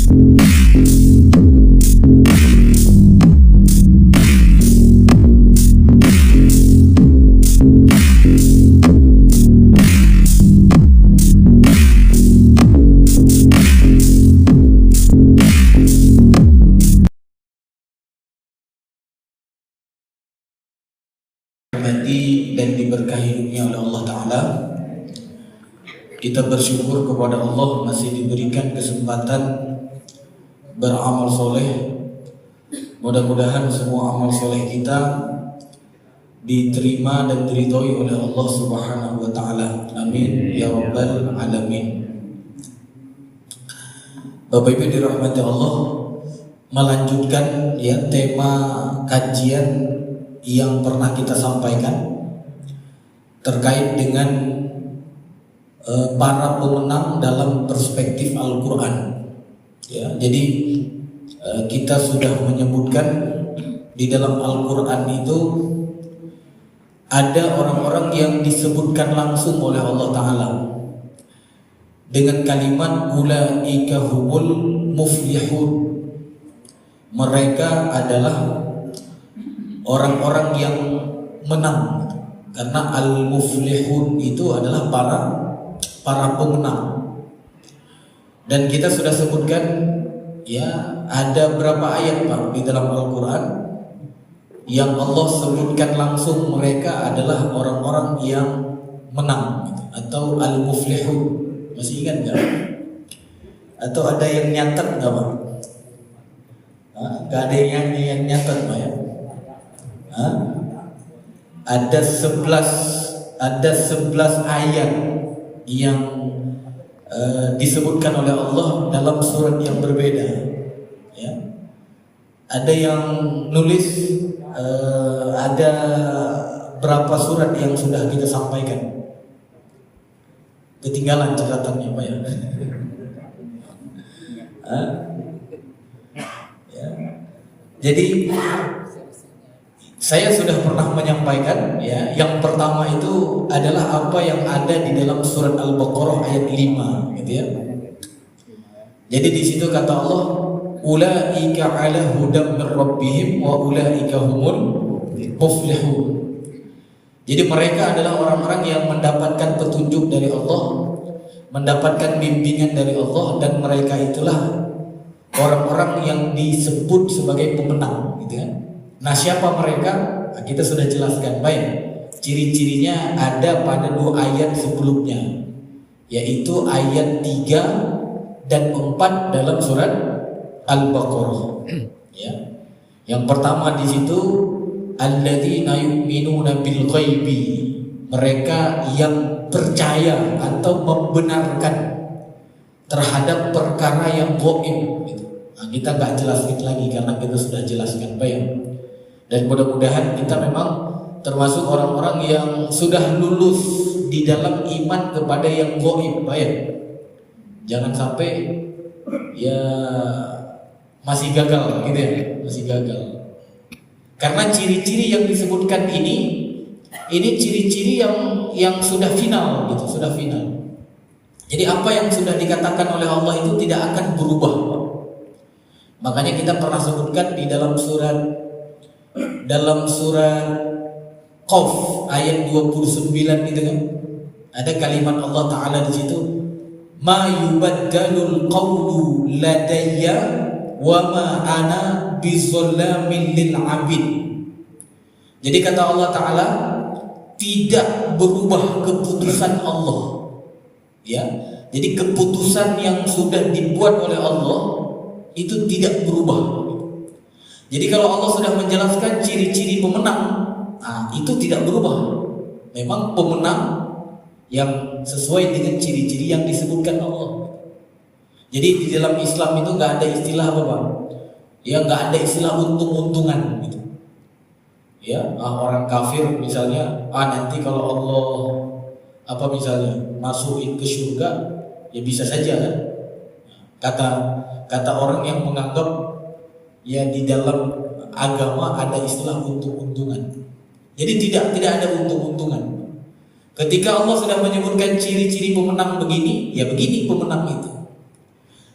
Dan diberkahi dunia oleh Allah Ta'ala. Kita bersyukur kepada Allah masih diberikan kesempatan beramal soleh. Mudah-mudahan semua amal soleh kita diterima dan diridhoi oleh Allah Subhanahu wa Ta'ala. Amin ya rabbal alamin. Bapak Ibu dirahmati Allah, melanjutkan ya tema kajian yang pernah kita sampaikan terkait dengan para pemenang dalam perspektif Al-Quran. Ya, jadi kita sudah menyebutkan di dalam Al-Quran itu ada orang-orang yang disebutkan langsung oleh Allah Ta'ala dengan kalimat ulaika humul muflihun. Mereka adalah orang-orang yang menang. Karena al-muflihun itu adalah para pemenang. Dan kita sudah sebutkan ya ada berapa ayat Pak di dalam Al-Quran yang Allah sebutkan langsung mereka adalah orang-orang yang menang gitu, atau al-muflihun. Masih ingat nggak? Atau ada yang nyatet nggak Pak? Nggak ada yang nyatet Pak ya? Ada 11 ayat yang disebutkan oleh Allah dalam surat yang berbeda. Ya. Ada yang nulis ada berapa surat yang sudah kita sampaikan. Ketinggalan catatannya Pak ya. Ya. Jadi saya sudah pernah menyampaikan ya, yang pertama itu adalah apa yang ada di dalam surat Al-Baqarah ayat 5 gitu ya. Jadi di situ kata Allah, ulaika ala hudam min rabbihim wa ulaika humul muflihun. Jadi mereka adalah orang-orang yang mendapatkan petunjuk dari Allah, mendapatkan bimbingan dari Allah, dan mereka itulah orang-orang yang disebut sebagai pemenang gitu kan. Nah siapa mereka? Nah, kita sudah jelaskan baik. Ciri-cirinya ada pada 2 ayat sebelumnya, yaitu ayat 3 dan 4 dalam surat Al-Baqarah. Ya. Yang pertama di situ alladzina yu'minuna bil ghaibi, mereka yang percaya atau membenarkan terhadap perkara yang gaib gitu. Nah, kita nggak jelaskan lagi karena kita sudah jelaskan baik. Dan mudah-mudahan kita memang termasuk orang-orang yang sudah lulus di dalam iman kepada yang gaib, baik. Jangan sampai ya masih gagal gitu ya, masih gagal. Karena ciri-ciri yang disebutkan ini ciri-ciri yang sudah final gitu, sudah final. Jadi apa yang sudah dikatakan oleh Allah itu tidak akan berubah. Makanya kita pernah sebutkan di dalam surat Qaf ayat 29 itu kan ada kalimat Allah Ta'ala di situ, ma yubaddalul qawlu ladayya wa ma ana bizallamin lil abid. Jadi kata Allah Ta'ala, tidak berubah keputusan Allah ya. Jadi keputusan yang sudah dibuat oleh Allah itu tidak berubah. Jadi kalau Allah sudah menjelaskan ciri-ciri pemenang, nah itu tidak berubah. Memang pemenang yang sesuai dengan ciri-ciri yang disebutkan Allah. Jadi di dalam Islam itu nggak ada istilah apa Pak? Ya nggak ada istilah untung-untungan gitu. Ya orang kafir misalnya, nanti kalau Allah misalnya masukin ke surga, ya bisa saja kan. Kata orang yang menganggap ya di dalam agama ada istilah untung-untungan. Jadi tidak ada untung-untungan. Ketika Allah sudah menyebutkan ciri-ciri pemenang begini, ya begini pemenang itu.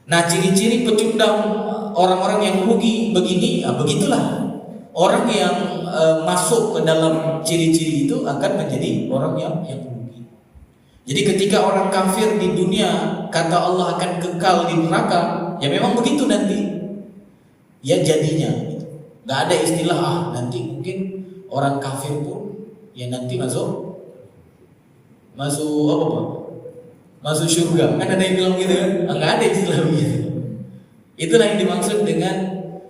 Nah, ciri-ciri pecundang orang-orang yang rugi begini, begitulah orang yang masuk ke dalam ciri-ciri itu akan menjadi orang yang rugi. Jadi ketika orang kafir di dunia kata Allah akan kekal di neraka, ya memang begitu nanti. Ya jadinya, nggak ada istilah nanti mungkin orang kafir pun ya nanti masuk apa Pak? Masuk surga. Kan ada yang bilang gitu kan? Nggak ada istilah begitu. Itulah yang dimaksud dengan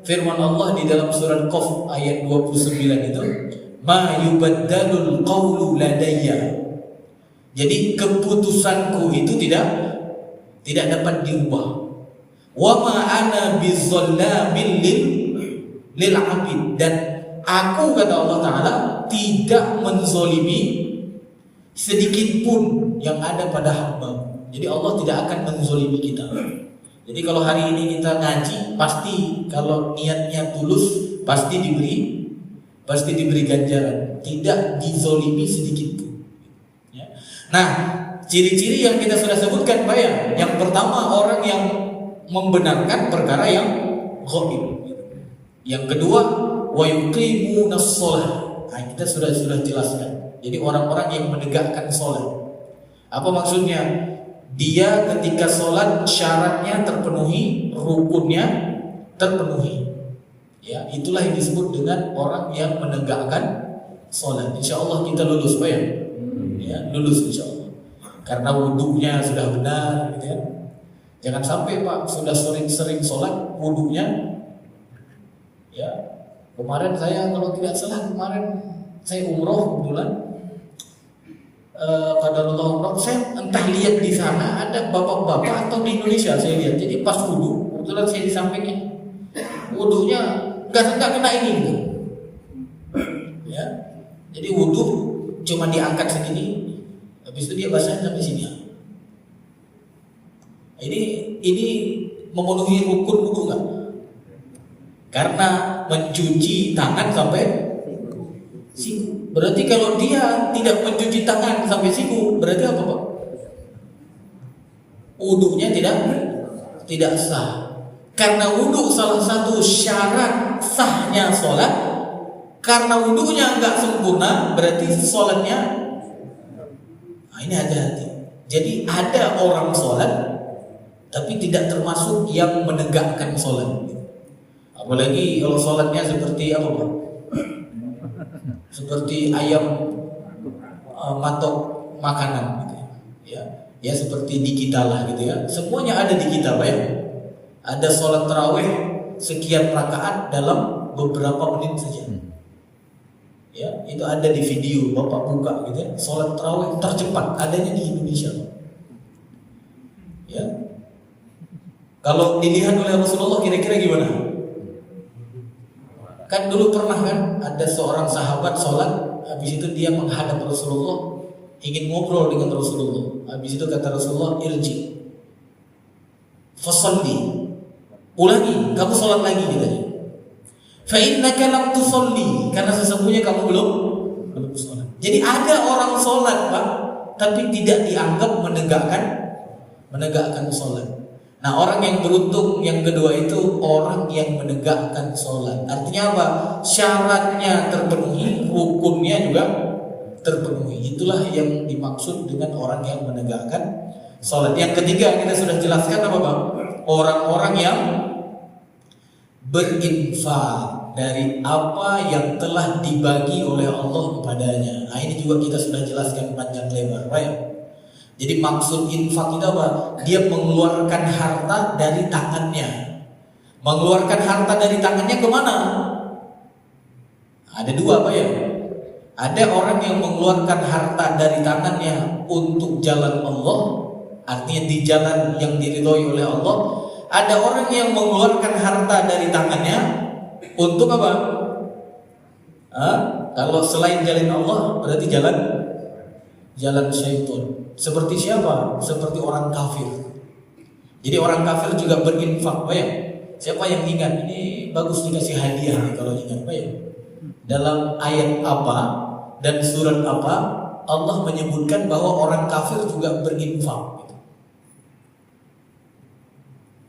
firman Allah di dalam surat Qaf ayat 29 itu, ma yubaddalul qawlu ladayya. Jadi keputusanku itu tidak dapat diubah. Wa ma ana bizzallamin lil abid, dan aku kata Allah Ta'ala tidak menzolimi sedikit pun yang ada pada hamba. Jadi Allah tidak akan menzolimi kita. Jadi kalau hari ini kita ngaji, pasti kalau niatnya tulus pasti diberi ganjaran, tidak dizolimi sedikit pun. Ya. Nah, ciri-ciri yang kita sudah sebutkan Pak ya. Yang pertama orang yang membenarkan perkara yang ghaib. Yang kedua, wa yuqimunas shalah. Nah, kita sudah jelaskan. Jadi orang-orang yang menegakkan sholat. Apa maksudnya? Dia ketika sholat syaratnya terpenuhi, rukunnya terpenuhi. Ya, itulah yang disebut dengan orang yang menegakkan sholat. Insya Allah kita lulus Pak ya? Ya, lulus insya Allah. Karena wudunya sudah benar, gitu ya. Jangan sampai Pak sudah sering-sering sholat, wudunya ya. Kemarin saya kalau tidak salah saya umroh kebetulan. Qadarullah umroh, saya entah lihat di sana ada bapak-bapak atau di Indonesia saya lihat. Jadi pas wudu, kebetulan saya di sampingnya, wudunya nggak kena ini gitu. Ya, jadi wudu cuma diangkat segini, habis itu dia basahin sampai sini. Ini memenuhi rukun wudu nggak? Karena mencuci tangan sampai siku. Berarti kalau dia tidak mencuci tangan sampai siku, berarti apa Pak? Wudunya tidak sah. Karena wudu salah satu syarat sahnya sholat. Karena wudunya nggak sempurna, berarti sholatnya. Nah, ini hati-hati. Jadi ada orang sholat, tapi tidak termasuk yang menegakkan sholat. Apalagi kalau sholatnya seperti apa Pak? Seperti ayam matok makanan gitu ya. Ya seperti di kita lah gitu ya. Semuanya ada di kita Pak ya. Ada sholat tarawih sekian rakaat dalam beberapa menit saja. Ya, itu ada di video Bapak buka gitu ya. Sholat tarawih tercepat adanya di Indonesia. Ya. Kalau dilihat oleh Rasulullah kira-kira gimana? Kan dulu pernah kan ada seorang sahabat sholat, habis itu dia menghadap Rasulullah, ingin ngobrol dengan Rasulullah. Habis itu kata Rasulullah, irji, fasalli, ulangi, kamu sholat lagi gitu. Fa innaka lam tusalli, karena sesungguhnya kamu belum sholat. Jadi ada orang sholat Pak, tapi tidak dianggap menegakkan sholat. Nah, orang yang beruntung yang kedua itu orang yang menegakkan sholat. Artinya apa? Syaratnya terpenuhi, rukunnya juga terpenuhi. Itulah yang dimaksud dengan orang yang menegakkan sholat. Yang ketiga kita sudah jelaskan apa Bang? Orang-orang yang berinfak dari apa yang telah dibagi oleh Allah kepadanya. Nah, ini juga kita sudah jelaskan panjang lebar, baik. Jadi maksud infak itu apa? Dia mengeluarkan harta dari tangannya. Mengeluarkan harta dari tangannya kemana? Ada dua Pak ya. Ada orang yang mengeluarkan harta dari tangannya untuk jalan Allah, artinya di jalan yang diridhoi oleh Allah. Ada orang yang mengeluarkan harta dari tangannya untuk apa? Kalau selain jalan Allah berarti jalan syaitan. Seperti siapa? Seperti orang kafir. Jadi orang kafir juga berinfak, Pak ya. Siapa yang ingat? Ini bagus dikasih hadiah nih kalau ingat, Pak ya. Dalam ayat apa dan surat apa Allah menyebutkan bahwa orang kafir juga berinfak.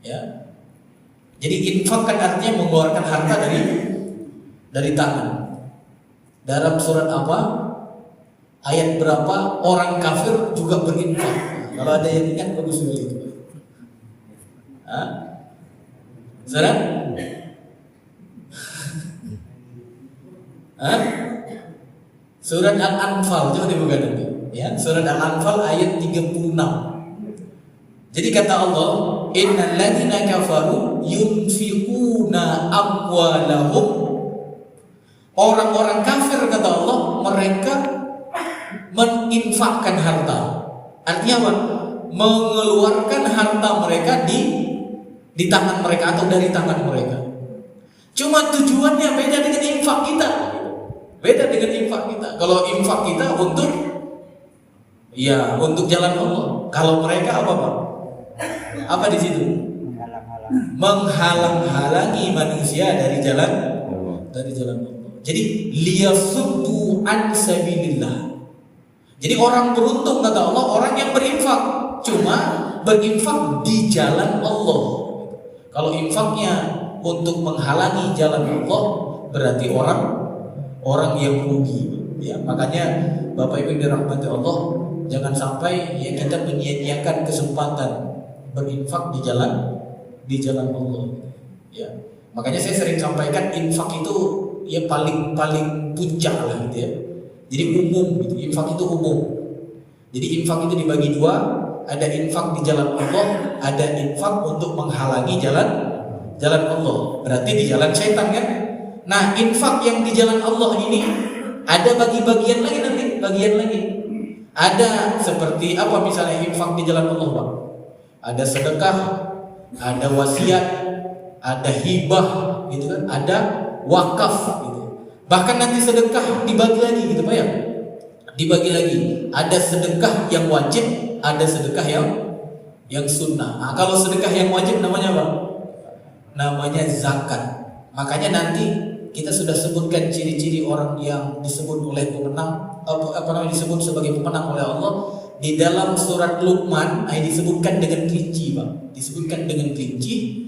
Ya. Jadi infak kan artinya mengeluarkan harta dari tangan. Dalam surat apa? Ayat berapa? Orang kafir juga berinfak. Kalau ada yang ingat bagus sekali itu. Surat? Surat Al-Anfal, coba dibuka nanti. Ya, surat Al-Anfal ayat 36. Jadi kata Allah, innal ladzina kafaru yunfiquna amwalahum. Orang-orang kafir kata Allah, mereka meninfakkan harta. Artinya apa? Mengeluarkan harta mereka di tangan mereka atau dari tangan mereka. Cuma tujuannya beda dengan infak kita. Beda dengan infak kita. Kalau infak kita untuk jalan Allah. Kalau mereka apa Pak? Apa di situ? Menghalang-halangi manusia dari jalan Allah. Jadi liyasuddu an sabilillah. Jadi orang beruntung kata Allah, orang yang berinfak, cuma berinfak di jalan Allah. Kalau infaknya untuk menghalangi jalan Allah, berarti orang yang rugi. Ya, makanya Bapak Ibu dirahmati Allah, jangan sampai ya kita menyia-nyiakan kesempatan berinfak di jalan Allah. Ya. Makanya saya sering sampaikan infak itu ya paling puncak lah gitu ya. Jadi umum gitu. Infak itu umum. Jadi infak itu dibagi dua, ada infak di jalan Allah, ada infak untuk menghalangi jalan Allah. Berarti di jalan syaitan kan? Nah, infak yang di jalan Allah ini ada bagian lagi. Ada seperti apa misalnya infak di jalan Allah, Pak? Ada sedekah, ada wasiat, ada hibah gitu kan, ada wakaf gitu. Bahkan nanti sedekah dibagi lagi gitu Pak ya. Dibagi lagi. Ada sedekah yang wajib, ada sedekah yang sunnah. Nah, kalau sedekah yang wajib namanya apa? Namanya zakat. Makanya nanti kita sudah sebutkan ciri-ciri orang yang disebut oleh pemenang, disebut sebagai pemenang oleh Allah di dalam surat Luqman. Disebutkan dengan rinci, Pak. Disebutkan dengan rinci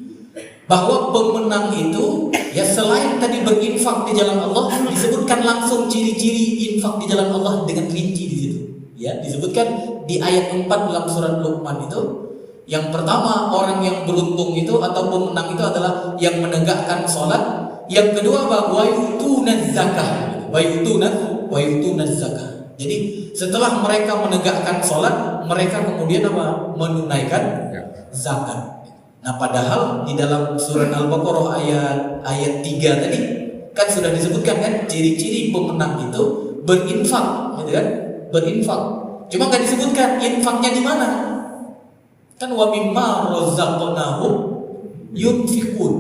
bahwa pemenang itu ya selain tadi berinfak di jalan Allah, disebutkan langsung ciri-ciri infak di jalan Allah dengan rinci di situ. Ya, disebutkan di ayat 4 dalam surat Luqman itu. Yang pertama, orang yang beruntung itu atau pemenang itu adalah yang menegakkan sholat. Yang kedua, wa yutuna zakah. Wa yutuna zakah. Jadi setelah mereka menegakkan sholat, mereka kemudian apa? Menunaikan zakat. Nah, padahal di dalam surat Al-Baqarah ayat 3 tadi kan sudah disebutkan kan ciri-ciri pemenang itu berinfak, gitu kan? Berinfak. Cuma nggak disebutkan infaknya di mana. Kan wa mimma razaqnahum yunfiqun.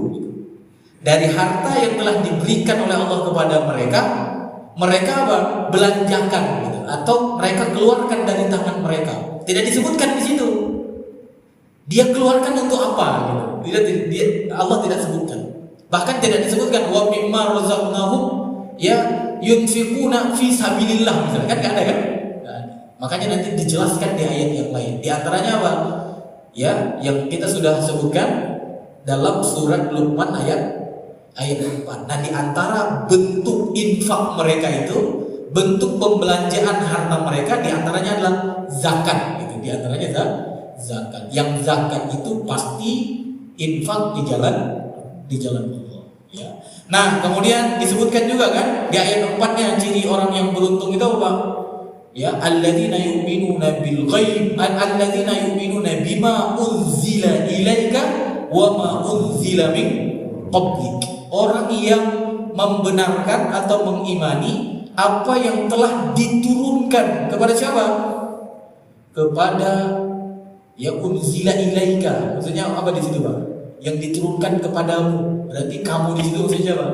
Dari harta yang telah diberikan oleh Allah kepada mereka apa? Belanjakan gitu, atau mereka keluarkan dari tangan mereka. Tidak disebutkan di situ. Dia keluarkan untuk apa gitu. Allah tidak sebutkan. Bahkan tidak disebutkan wa mimma razaqnahum ya yunfiquna fi sabilillah misalnya. Kan enggak ada kan? Nah, makanya nanti dijelaskan di ayat yang lain. Di antaranya apa? Ya, yang kita sudah sebutkan dalam surat Luqman ayat 4. Nah, di antara bentuk infak mereka itu, bentuk pembelanjaan harta mereka di antaranya adalah zakat gitu. Di antaranya adalah zakat. Yang zakat itu pasti infak di jalan Allah, ya. Nah, kemudian disebutkan juga kan di ayat 4-nya ciri orang yang beruntung itu apa? Ya, alladzina yu'minuna bil ghaib, alladzina yu'minuna bima unzila ilaika wa ma unzila min qablik. Orang yang membenarkan atau mengimani apa yang telah diturunkan kepada siapa? Kepada ya unzila ilaika. Maksudnya apa di situ, Pak? Yang diturunkan kepadamu. Berarti kamu di situ maksudnya apa?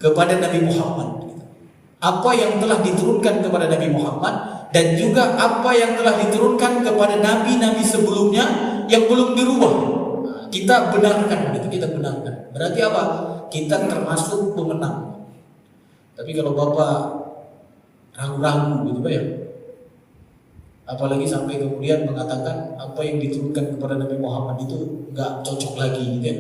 Kepada Nabi Muhammad. Apa yang telah diturunkan kepada Nabi Muhammad dan juga apa yang telah diturunkan kepada nabi-nabi sebelumnya yang belum dirubah. Kita benarkan gitu, kita benarkan. Berarti apa? Kita termasuk pemenang. Tapi kalau Bapak ragu-ragu gitu Pak ya. Apalagi sampai kemudian mengatakan apa yang diturunkan kepada Nabi Muhammad itu nggak cocok lagi, gitu ya,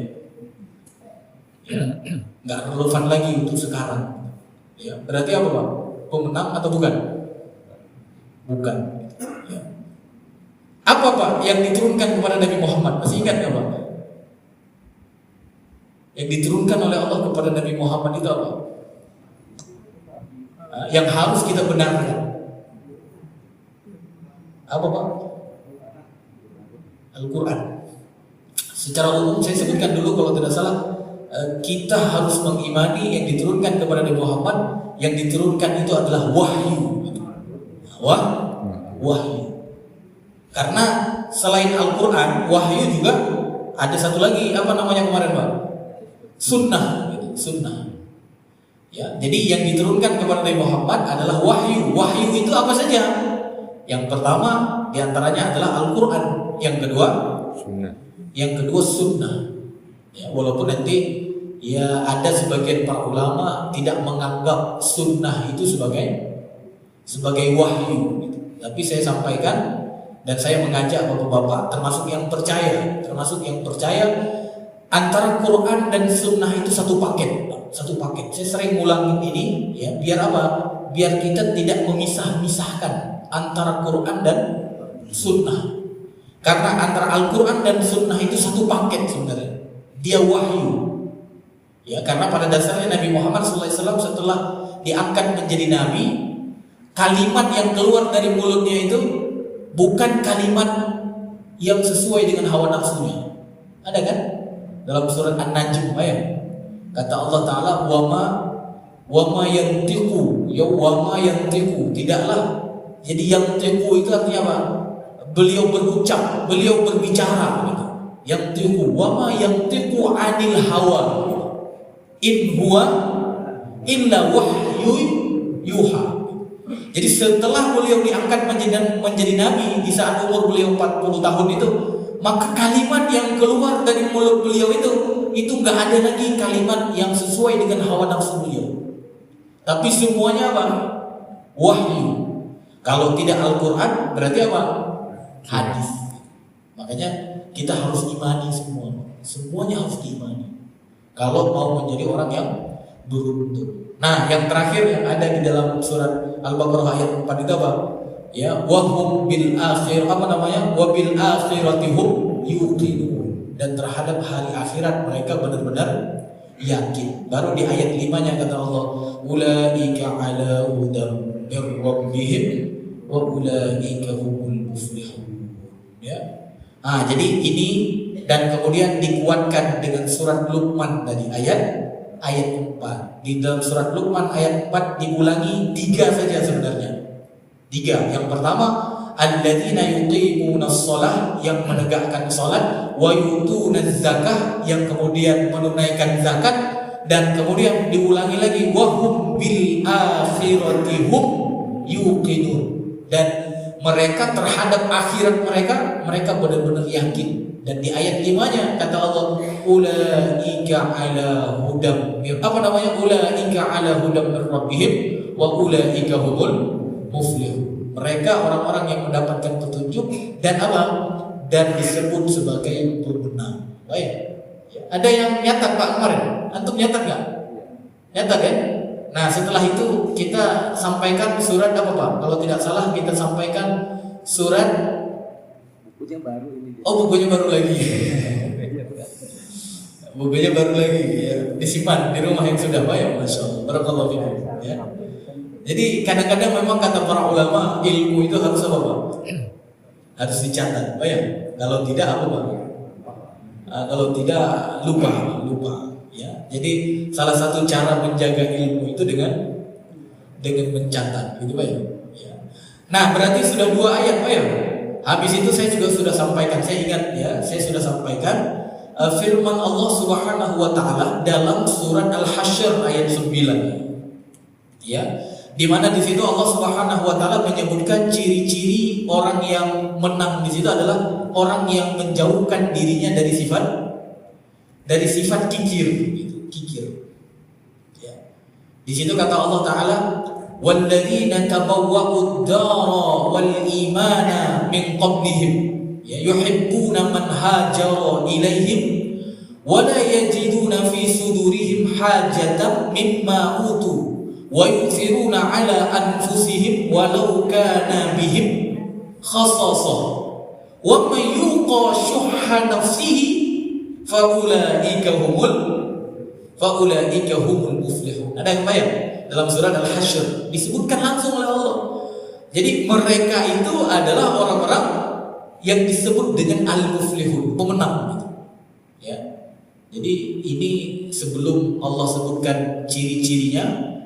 nggak relevan lagi untuk sekarang. Ya, berarti apa Pak? Pemenang atau bukan? Bukan. Ya. Apa Pak yang diturunkan kepada Nabi Muhammad? Masih ingat nggak Pak? Yang diturunkan oleh Allah kepada Nabi Muhammad itu apa? Yang harus kita benarkan. Apa Pak? Al-Quran. Secara umum saya sebutkan dulu kalau tidak salah, kita harus mengimani yang diturunkan kepada Nabi Muhammad. Yang diturunkan itu adalah wahyu. Wahyu. Karena selain Al-Quran, wahyu juga ada satu lagi, apa namanya kemarin Pak? Sunnah. Ya, jadi yang diturunkan kepada Nabi Muhammad adalah wahyu. Wahyu itu apa saja? Yang pertama diantaranya adalah Al-Quran. Yang kedua sunnah. Ya, walaupun nanti ya ada sebagian para ulama tidak menganggap sunnah itu sebagai wahyu, gitu. Tapi saya sampaikan dan saya mengajak bapak-bapak termasuk yang percaya antara Quran dan sunnah itu satu paket. Saya sering ngulangin ini ya, biar apa? Biar kita tidak memisah-misahkan antara Quran dan sunnah. Karena antara Al-Quran dan sunnah itu satu paket sebenarnya. Dia wahyu. Ya, karena pada dasarnya Nabi Muhammad SAW setelah diangkat menjadi nabi, kalimat yang keluar dari mulutnya itu bukan kalimat yang sesuai dengan hawa nafsunya. Ada kan? Dalam surat An-Najm ayat kata Allah Ta'ala, wama yantiqu, tidaklah. Jadi yang tiqu itu artinya apa? Beliau berucap, beliau berbicara gitu. Yang tiqu, wama yantiqu anil hawa, in huwa illa wahyu yuha. Jadi setelah beliau diangkat menjadi nabi di saat umur beliau 40 tahun itu, maka kalimat yang keluar dari mulut beliau itu nggak ada lagi kalimat yang sesuai dengan hawa nafsu beliau. Tapi semuanya apa? Wahyu. Kalau tidak Al-Quran berarti apa? Hadis. Makanya kita harus imani semua. Semuanya harus diimani. Kalau mau menjadi orang yang beruntung. Nah, yang terakhir yang ada di dalam surat Al-Baqarah ayat 4 itu apa? Ya, wahum bil akhir, apa namanya? Wa bil akhiratihum yuqinun. Dan terhadap hari akhirat mereka benar-benar yakin. Baru di ayat 5-nya kata Allah, ulaika ala hudam mir rabbihim wa ulaika humul muflihun. Ya. Jadi ini dan kemudian dikuatkan dengan surat Luqman tadi ayat 4. Di dalam surat Luqman ayat 4 diulangi 3 saja sebenarnya. 3. Yang pertama, alladzina yuqimunas shalah, yang menegakkan salat, wa yutunaz zakah, yang kemudian menunaikan zakat, dan kemudian diulangi lagi wahum bil akhirati hum yuqinun, dan mereka terhadap akhirat mereka benar-benar yakin. Dan di ayat 5-nya kata Allah, ulaika ala hudam, apa namanya? Ulaika ala hudam mir rabbihim wa ulaika humul muflihun. Mereka orang-orang yang mendapatkan petunjuk dan apa? Dan disebut sebagai pemenang. Baik. Ada yang nyatat Pak kemarin? Antum nyatat nggak? Nyatat kan? Nah, setelah itu kita sampaikan surat apa Pak? Kalau tidak salah kita sampaikan surat bukunya baru ini. Oh, bukunya baru lagi. Bukunya baru lagi ya. Disimpan di rumah yang sudah bayar, Masya Allah. Barakallahu fikum ya. Jadi kadang-kadang memang kata para ulama, ilmu itu harus apa Pak? Harus dicatat. Oh ya, kalau tidak apa Pak? Kalau tidak lupa ya. Jadi salah satu cara menjaga ilmu itu dengan mencatat, gitu Pak ya. Nah, berarti sudah 2 ayat Pak ya. Habis itu saya juga sudah sampaikan, saya ingat ya, saya sudah sampaikan firman Allah Subhanahu wa taala dalam surat Al-Hasyr ayat 9. Ya. Di mana di situ Allah Subhanahu wa taala menyebutkan ciri-ciri orang yang menang di situ adalah orang yang menjauhkan dirinya dari sifat kikir gitu, kikir. Ya. Di situ kata Allah taala, walladzina tabawwa'ud dara wal imana min qablihim yuhibbuna man hajara ilaihim wa la yajiduna fi sudurihim hajatan mimma utu wa yu'thiruna ala anfusihim walau kana bihim khasasah wa man yuqa syuhha nafsihi faulaika humul muflihun. Ada yang bayang dalam surat Al-Hasyr disebutkan langsung oleh Allah. Jadi mereka itu adalah orang-orang yang disebut dengan al-muflihun, pemenang gitu. Ya. Jadi ini sebelum Allah sebutkan ciri-cirinya,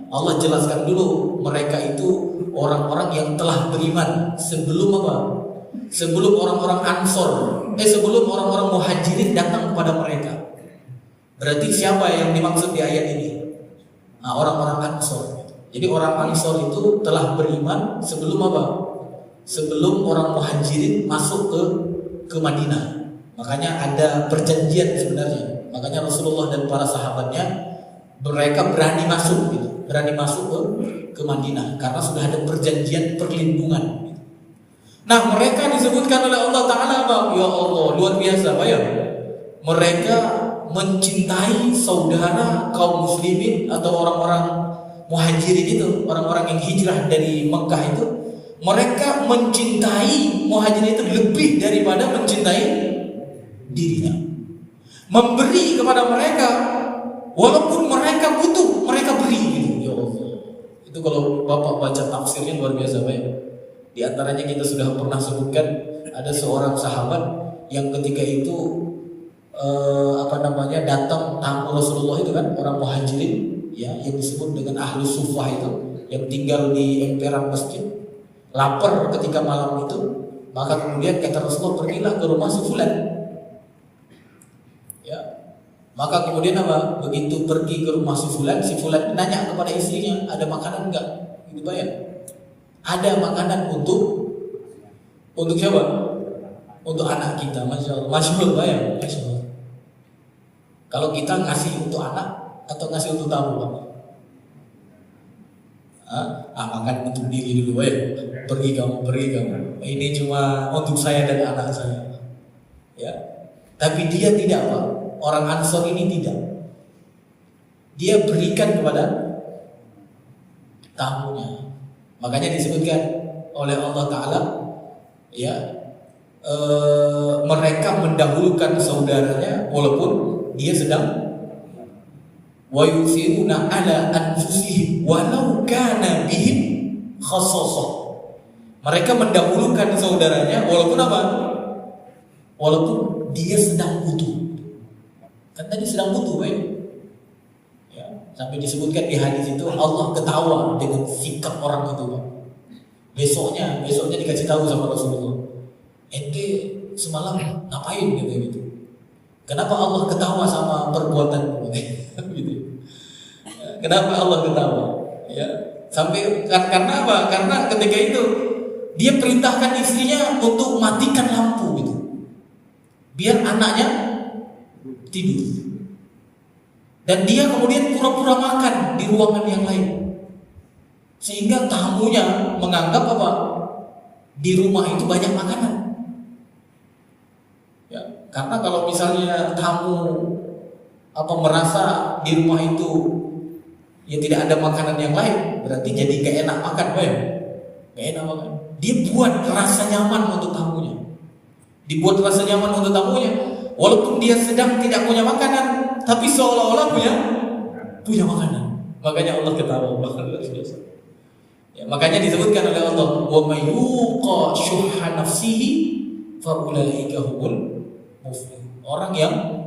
Allah jelaskan dulu mereka itu orang-orang yang telah beriman sebelum apa? Sebelum orang-orang Ansor, sebelum orang-orang Muhajirin datang kepada mereka. Berarti siapa yang dimaksud di ayat ini? Nah, orang-orang Ansor. Jadi orang Ansor itu telah beriman sebelum apa? Sebelum orang Muhajirin masuk ke Madinah. Makanya ada perjanjian sebenarnya. Makanya Rasulullah dan para sahabatnya mereka berani masuk gitu. Berani masuk ke Madinah karena sudah ada perjanjian perlindungan. Nah, mereka disebutkan oleh Allah Ta'ala apa? Ya Allah, luar biasa Pak ya. Mereka mencintai saudara kaum muslimin atau orang-orang Muhajirin itu, orang-orang yang hijrah dari Mekah itu, mereka mencintai Muhajirin itu lebih daripada mencintai dirinya. Memberi kepada mereka walaupun mereka butuh, mereka beri gitu. Ya Allah. Itu kalau Bapak baca tafsirnya luar biasa Pak ya. Di antaranya kita sudah pernah sebutkan ada seorang sahabat yang ketika itu datang tamu Rasulullah itu kan orang Muhajirin ya yang disebut dengan ahlu suffah itu yang tinggal di emperan masjid, lapar ketika malam itu, maka kemudian kata Rasulullah, pergilah ke rumah si fulan. Ya. Maka kemudian apa? Begitu pergi ke rumah si fulan nanya kepada istrinya, ada makanan enggak? Gitu Pak ya. Ada makanan untuk siapa? Untuk anak kita, masya Allah, Pak ya, masya Allah. Kalau kita ngasih untuk anak atau ngasih untuk tamu, Pak? Makan untuk diri dulu ya. Pergi kamu. Ini cuma untuk saya dan anak saya. Ya. Tapi dia tidak Pak. Orang Ansor ini tidak. Dia berikan kepada tamunya. Makanya disebutkan oleh Allah Ta'ala ya, mereka mendahulukan saudaranya walaupun dia sedang wa yusiruna ala anfusihim walau kana bihim khasasah. Mereka mendahulukan saudaranya walaupun apa? Walaupun dia sedang butuh. Kan tadi sedang butuh ya. Sampai disebutkan di hadis itu Allah ketawa dengan sikap orang itu. Besoknya dikasih tahu sama Rasulullah, ente semalam ngapain gitu. Kenapa Allah ketawa sama perbuatan gitu. Kenapa Allah ketawa? Ya, sampai karena apa? Karena ketika itu dia perintahkan istrinya untuk matikan lampu gitu. Biar anaknya tidur. Dan dia kemudian pura-pura makan di ruangan yang lain. Sehingga tamunya menganggap apa? Di rumah itu banyak makanan. Ya, karena kalau misalnya tamu merasa di rumah itu ya tidak ada makanan yang lain, berarti jadi gak enak makan, Pak. Gak enak makan. Dia buat rasa nyaman untuk tamunya. Walaupun dia sedang tidak punya makanan, tapi seolah-olah punya makanan. Makanya Allah ketawa. Ya, makanya disebutkan oleh Allah, wa may yuqa syuhha nafsihi fa ulaika humul muflihun. Orang yang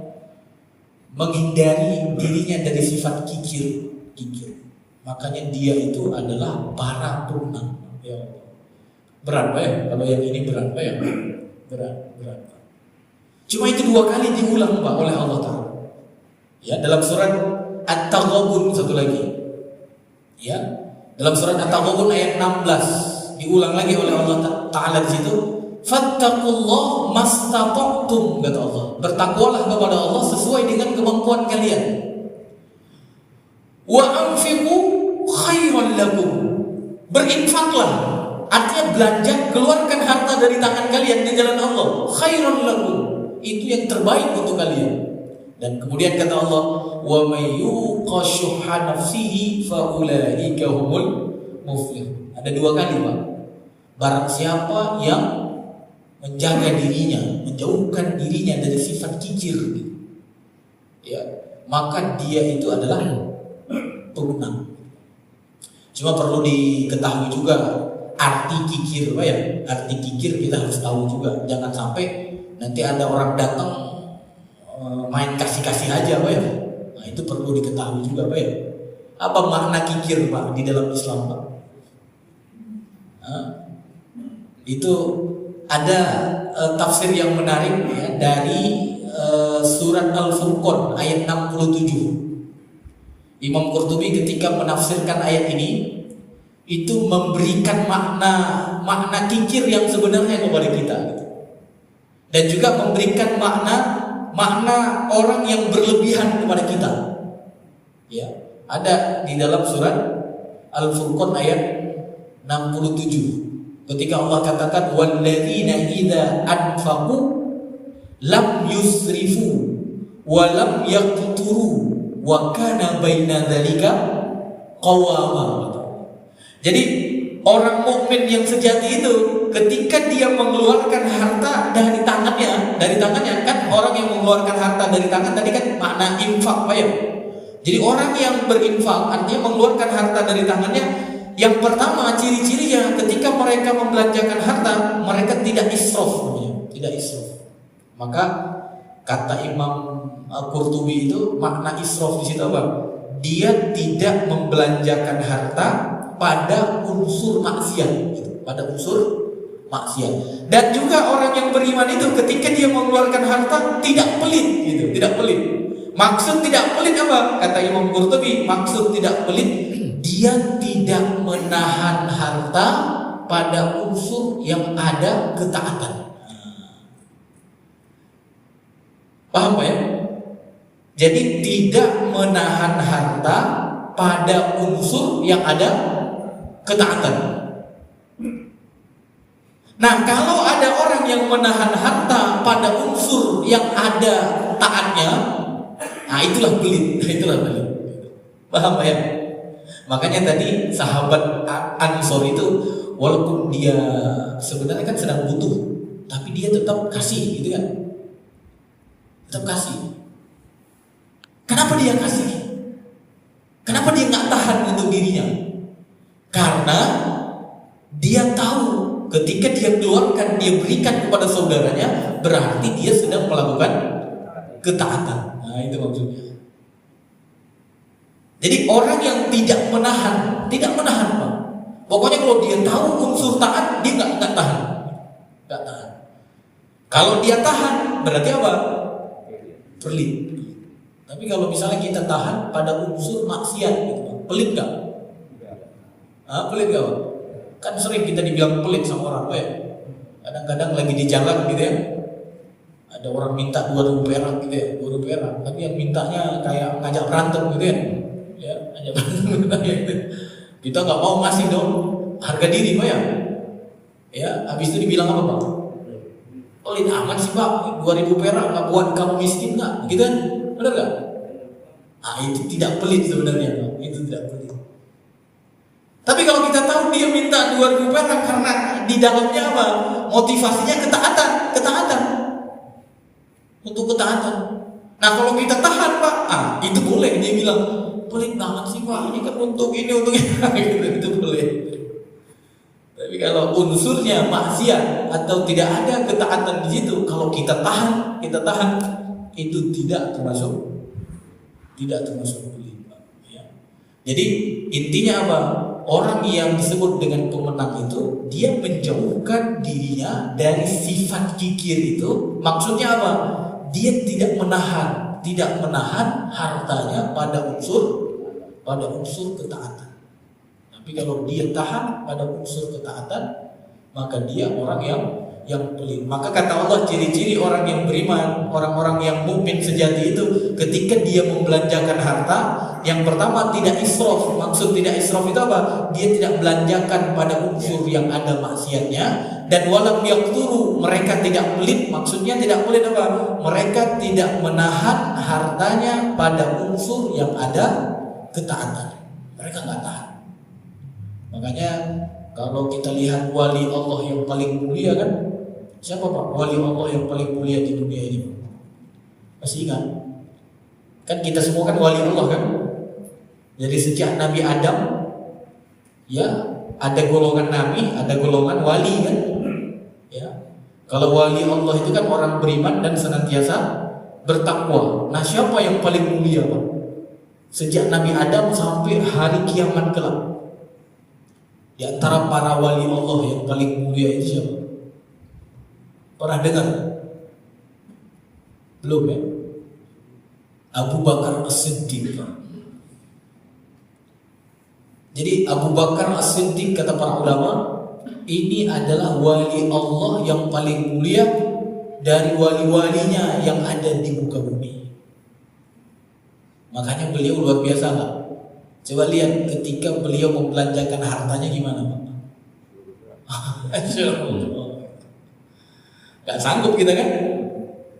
menghindari dirinya dari sifat kikir. Makanya dia itu adalah para pemenang. Ya. Berat Pak ya? Kalau yang ini berat Pak ya? Berat. Cuma itu 2 kali diulang Pak oleh Allah Ta'ala. Ya, dalam surat At-Taghabun satu lagi. Ya, dalam surat At-Taghabun ayat 16 diulang lagi oleh Allah Ta'ala di situ. Fattaqullah mastata'tum, kata Allah. Bertakwalah kepada Allah sesuai dengan kemampuan kalian. Wa anfiqu khairan lakum. Berinfaklah, artinya belanja, keluarkan harta dari tangan kalian di jalan Allah. Khairun lakum, itu yang terbaik untuk kalian. Dan kemudian kata Allah, wa may yuqa syuhha nafsihi fa ulaika humul muflihun. Ada dua kali, Pak. Barang siapa yang menjaga dirinya, menjauhkan dirinya dari sifat kikir, ya, maka dia itu adalah pemenang. Cuma perlu diketahui juga arti kikir, Pak ya. Arti kikir kita harus tahu juga. Jangan sampai nanti ada orang datang main kasih-kasih aja, Pak ya. Nah, itu perlu diketahui juga, Pak ya. Apa makna kikir, Pak, di dalam Islam, Pak? Itu ada tafsir yang menarik ya, dari surat Al-Furqan ayat 67. Imam Qurtubi ketika menafsirkan ayat ini itu memberikan makna kikir yang sebenarnya kepada kita, gitu. Dan juga memberikan makna orang yang berlebihan kepada kita. Ya, ada di dalam surat Al-Furqan ayat 67. Ketika Allah katakan walladzina idza anfaqu lam yusrifu wa lam yaqturu wa kana baina dzalika qawama. Jadi orang mukmin yang sejati itu ketika dia mengeluarkan harta dari tangannya kan, orang yang mengeluarkan harta dari tangan tadi kan makna infak, Pak ya. Jadi orang yang berinfak artinya mengeluarkan harta dari tangannya. Yang pertama ciri-cirinya ketika mereka membelanjakan harta, mereka tidak israf, tidak israf. Maka kata Imam Qurtubi itu makna israf di situ apa? Dia tidak membelanjakan harta pada unsur maksiat, gitu. Pada unsur maksiat. Dan juga orang yang beriman itu ketika dia mengeluarkan harta tidak pelit, gitu, tidak pelit. Maksud tidak pelit apa? Kata Imam Qurtubi, maksud tidak pelit, dia tidak menahan harta pada unsur yang ada ketaatan. Paham, Pak ya? Jadi tidak menahan harta pada unsur yang ada ketaatan. Nah, kalau ada orang yang menahan harta pada unsur yang ada taatnya, nah itulah pelit, Paham, Pak ya? Makanya tadi sahabat Ansor itu walaupun dia sebenarnya kan sedang butuh, tapi dia tetap kasih, gitu kan? Tetap kasih. Kenapa dia kasih? Kenapa dia nggak tahan untuk dirinya? Karena dia tahu ketika dia keluarkan, dia berikan kepada saudaranya, berarti dia sedang melakukan ketaatan. Nah, itu maksudnya. Jadi orang yang tidak menahan, Pak. Pokoknya kalau dia tahu unsur taat, dia nggak tahan. Kalau dia tahan, berarti apa? Pelit. Tapi kalau misalnya kita tahan pada unsur maksiat, gitu, pelit nggak? Pelit nggak, Pak? Kan sering kita dibilang pelit sama orang, Pak ya. Kadang-kadang lagi di jalan gitu ya, ada orang minta 2.000 perak gitu ya, 2.000 perak, tapi yang mintanya kayak ngajak berantem gitu ya. Ya, hanya kita nggak mau ngasih dong, harga diri, Pak ya. Ya, habis itu dibilang apa, Pak? Pelit amat sih, Pak, 2.000 perak nggak buat kamu miskin nggak? Gitu kan, benar nggak? Ah, itu tidak pelit sebenarnya, Pak. Itu tidak pelit. Tapi kalau kita tahu dia minta 2.000 perak karena di dalamnya apa? Motivasinya ketaatan. Untuk ketaatan. Nah, kalau kita tahan, Pak, itu boleh. Dia bilang, pelit banget sih, Pak, ini kan untuk ini gitu, itu boleh. Tapi kalau unsurnya maksiat atau tidak ada ketaatan di situ, kalau kita tahan, itu tidak termasuk pelit, Pak. Ya. Jadi intinya apa? Orang yang disebut dengan pemenang itu dia menjauhkan dirinya dari sifat kikir itu. Maksudnya apa? Dia tidak menahan hartanya pada unsur ketaatan. Tapi kalau dia tahan pada unsur ketaatan, maka dia orang yang yang pelit. Maka kata Allah, ciri-ciri orang yang beriman, orang-orang yang mukmin sejati itu ketika dia membelanjakan harta, yang pertama tidak israf. Maksud tidak israf itu apa? Dia tidak belanjakan pada unsur yang ada maksiatnya, dan walam yaqturu, mereka tidak pelit. Maksudnya tidak pelit apa? Mereka tidak menahan hartanya pada unsur yang ada ketaatan. Mereka nggak tahan. Makanya kalau kita lihat wali Allah yang paling mulia kan, siapa Pak? Wali Allah yang paling mulia di dunia ini. Masih ingat? Kan kita semua kan wali Allah kan? Jadi sejak Nabi Adam, ya ada golongan nabi, ada golongan wali kan? Ya. Kalau wali Allah itu kan orang beriman dan senantiasa bertakwa. Nah, siapa yang paling mulia Pak? Sejak Nabi Adam sampai hari kiamat kelak. Di antara para wali Allah yang paling mulia itu siapa? Pernah dengar? Belum ya? Abu Bakar As-Siddiq. Jadi Abu Bakar As-Siddiq kata para ulama, ini adalah wali Allah yang paling mulia dari wali-walinya yang ada di muka bumi. Makanya beliau luar biasa lah. Coba lihat ketika beliau membelanjakan hartanya gimana Pak? Gak sanggup kita kan?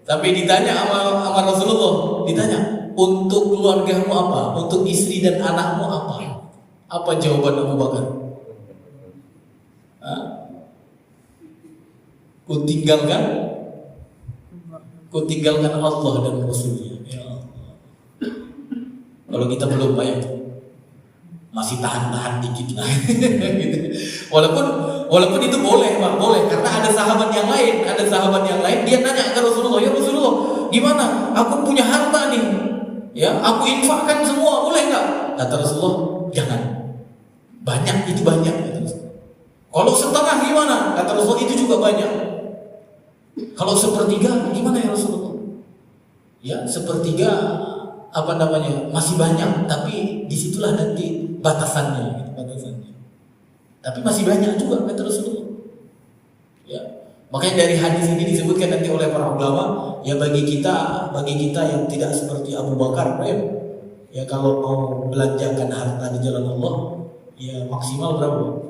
Tapi ditanya sama Rasulullah, ditanya, untuk keluargamu apa? Untuk istri dan anakmu apa? Apa jawaban Abu Bakar? Kutinggalkan Allah dan Rasulnya. Ya Allah. Kalau kita belum banyak, masih tahan-tahan dikit lah. Gitu. Walaupun itu boleh Pak, boleh, karena ada sahabat yang lain, dia nanya ke Rasulullah, ya Rasulullah, gimana? Aku punya harta nih, ya, aku infakkan semua, boleh nggak? Kata Rasulullah, jangan. Banyak itu banyak. Kata Rasulullah. Kalau setengah gimana? Kata Rasulullah, itu juga banyak. Kalau sepertiga gimana ya Rasulullah? Ya, sepertiga masih banyak, tapi disitulah nanti batasannya. Tapi masih banyak juga kata Rasulullah. Ya, makanya dari hadis ini disebutkan nanti oleh para ulama, ya bagi kita yang tidak seperti Abu Bakar, ya kalau mau belanjakan harta di jalan Allah, ya maksimal berapa?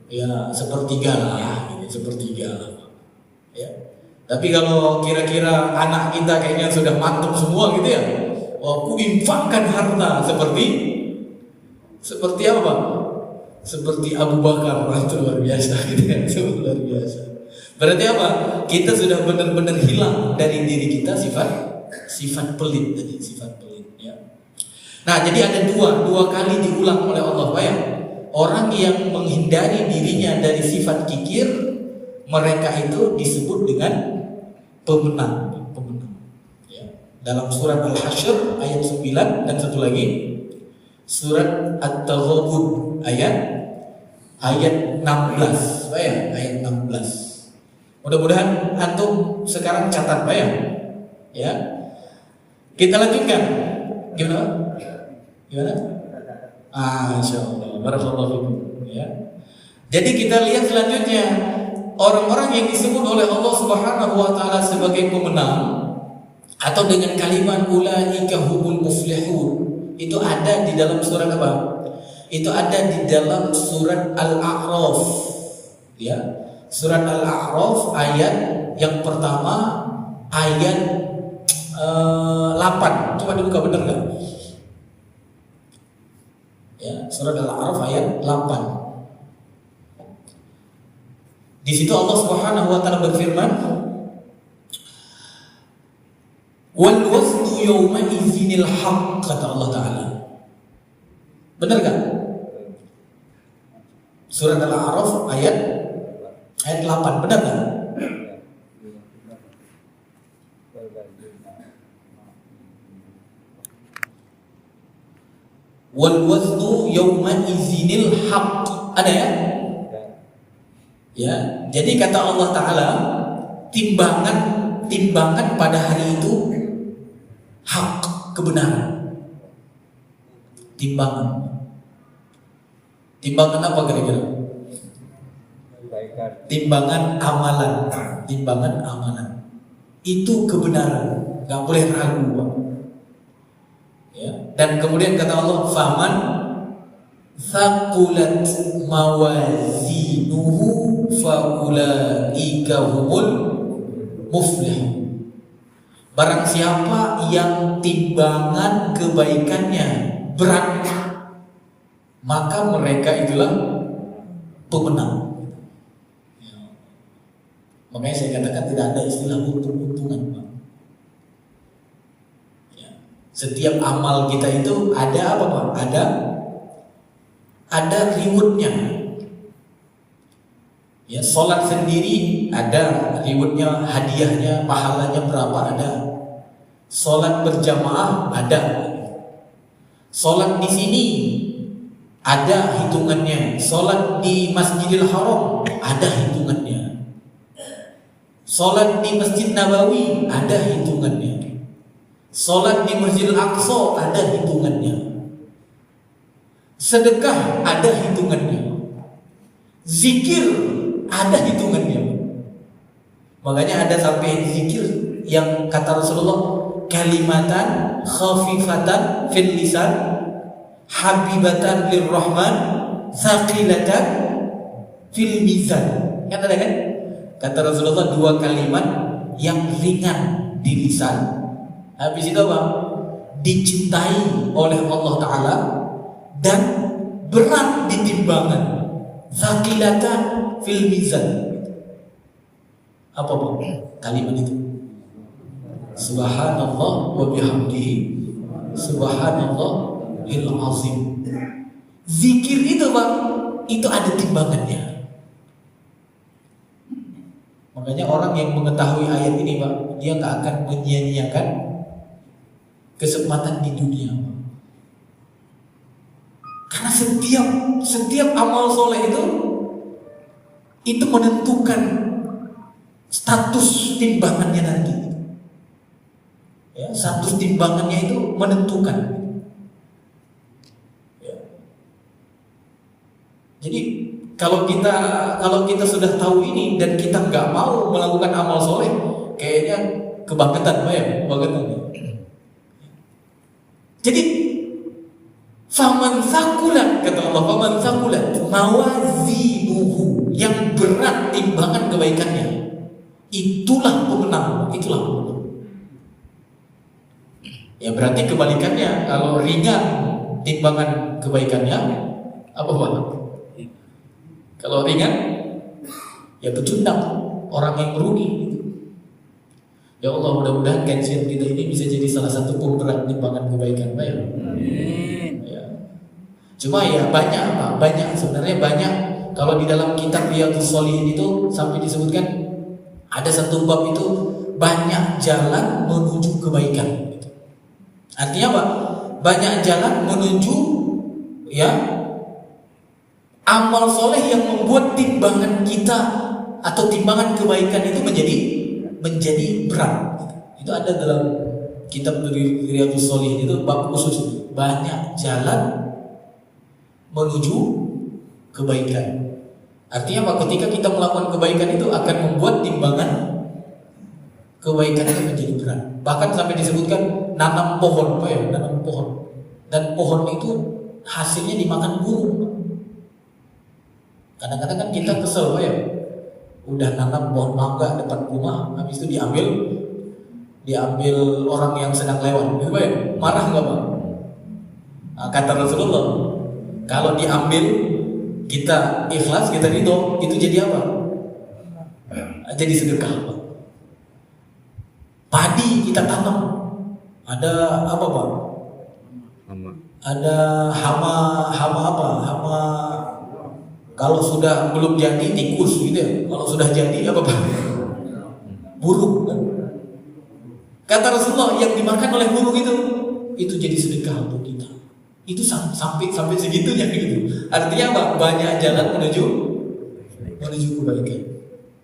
Ya sepertiga lah, sepertiga. Ya. Tapi kalau kira-kira anak kita kayaknya sudah mantap semua gitu ya, aku infakkan harta seperti apa? Seperti Abu Bakar, itu luar biasa gitu ya, itu luar biasa. Berarti apa? Kita sudah benar-benar hilang dari diri kita sifat pelit tadi, sifat pelit. Ya. Nah, jadi ada dua kali diulang oleh Allah, Pak ya. Orang yang menghindari dirinya dari sifat kikir, mereka itu disebut dengan pemenang. Ya. Dalam surat Al-Hasyr ayat 9 dan satu lagi surat At-Taghabun ayat 16, Pak ya, ayat 16. Mudah-mudahan antum sekarang catat, Pak ya. Ya. Kita lanjutkan. Gimana? Insyaallah. Barakallahu fikum. Ya. Jadi kita lihat selanjutnya orang-orang yang disebut oleh Allah Subhanahu wa taala sebagai pemenang atau dengan kalimat ulaika humul muflihun. Itu ada di dalam surat apa? Itu ada di dalam surat Al-A'raf. Ya. Surat Al-A'raf ayat yang pertama ayat 8. Coba dibuka, benar enggak? Ya, surat Al-A'raf ayat 8. Di situ Allah Subhanahu wa taala berfirman, "Wal waznu yawma idzinil haqq," kata Allah taala. Benar enggak? Surat Al-A'raf ayat 8, benar enggak? Wal waznu yawma idzinil haqq. Ada ya? Ya, jadi kata Allah taala, timbangan pada hari itu hak, kebenaran. Timbangan apa kira-kira? timbangan amalan, timbangan amalan. Itu kebenaran, nggak boleh ragu, Pak. Ya. Dan kemudian kata Allah, faman thaqulat mawazinuhu faulaika humul muflihun. Barang siapa yang timbangan kebaikannya berat, maka mereka itulah pemenang. Ya. Makanya saya katakan tidak ada istilah untung-untungan, Pak. Ya. Setiap amal kita itu ada apa, Pak? Ada rewardnya. Ya, sholat sendiri ada rewardnya, hadiahnya, pahalanya berapa ada. Sholat berjamaah ada. Sholat di sini ada hitungannya. Sholat di Masjidil Haram ada hitungannya. Sholat di Masjid Nabawi ada hitungannya. Sholat di Masjidil Aqsa ada hitungannya. Sedekah ada hitungannya. Zikir ada hitungannya. Makanya ada sampai zikir yang kata Rasulullah, kalimatan khafifatan fil lisan habibatan lirrahman thaqilatan fil mizan. Kan ada kan? Kata Rasulullah, dua kalimat yang ringan di lisan, habis itu apa? Dicintai oleh Allah Ta'ala dan berat di timbangan. Thaqilatan fil mizan. Apa Pak kalimat itu? Subhanallah wa bihamdihi subhanallahil azim. Zikir itu Pak, itu ada timbangannya. Makanya orang yang mengetahui ayat ini Pak, dia gak akan menyia-nyiakan kesempatan di dunia, Pak. Karena setiap amal soleh itu menentukan status timbangannya nanti. Ya, status timbangannya itu menentukan. Ya. Jadi kalau kita sudah tahu ini dan kita nggak mau melakukan amal soleh, kayaknya kebangetan, Pak ya, kebangetan. Jadi faman thaqulat, kata Allah, faman thaqulat mawazinuhu, yang berat timbangan kebaikannya, itulah pemenang, itulah pemenang. Ya berarti kebalikannya, kalau ringan timbangan kebaikannya, apa Pak? Kalau ringan, ya pecundang, orang yang merugi. Ya Allah, mudah-mudahan kajian kita ini bisa jadi salah satu pemberat timbangan kebaikan, Pak ya. Cuma ya banyak Pak, banyak sebenarnya banyak. Kalau di dalam kitab Riyadhus Shalihin itu sampai disebutkan ada satu bab itu banyak jalan menuju kebaikan. Artinya apa? Banyak jalan menuju ya amal soleh yang membuat timbangan kita atau timbangan kebaikan itu menjadi berat. Itu ada dalam kitab Riyadhus Shalihin itu bab khusus, banyak jalan menuju kebaikan. Artinya apa? Ketika kita melakukan kebaikan itu akan membuat timbangan kebaikan itu menjadi berat. Bahkan sampai disebutkan nanam pohon, Pak ya, nanam pohon. Dan pohon itu hasilnya dimakan burung. Kadang-kadang kan kita kesel, Pak ya. Udah nanam pohon mangga depan rumah, habis itu diambil orang yang sedang lewat. Gitu, Pak ya. Marah enggak, Pak? Nah, kata Rasulullah, kalau diambil kita ikhlas, kita ridho, itu jadi apa? Jadi sedekah, Pak. Padi kita tanam, ada apa Pak? Ada hama apa? Hama kalau sudah belum jadi tikus gitu ya. Kalau sudah jadi apa Pak? Burung kan? Kata Rasulullah, yang dimakan oleh burung itu jadi sedekah untuk kita. Itu sampai segitunya gitu. Artinya apa? Banyak jalan menuju kebaikan.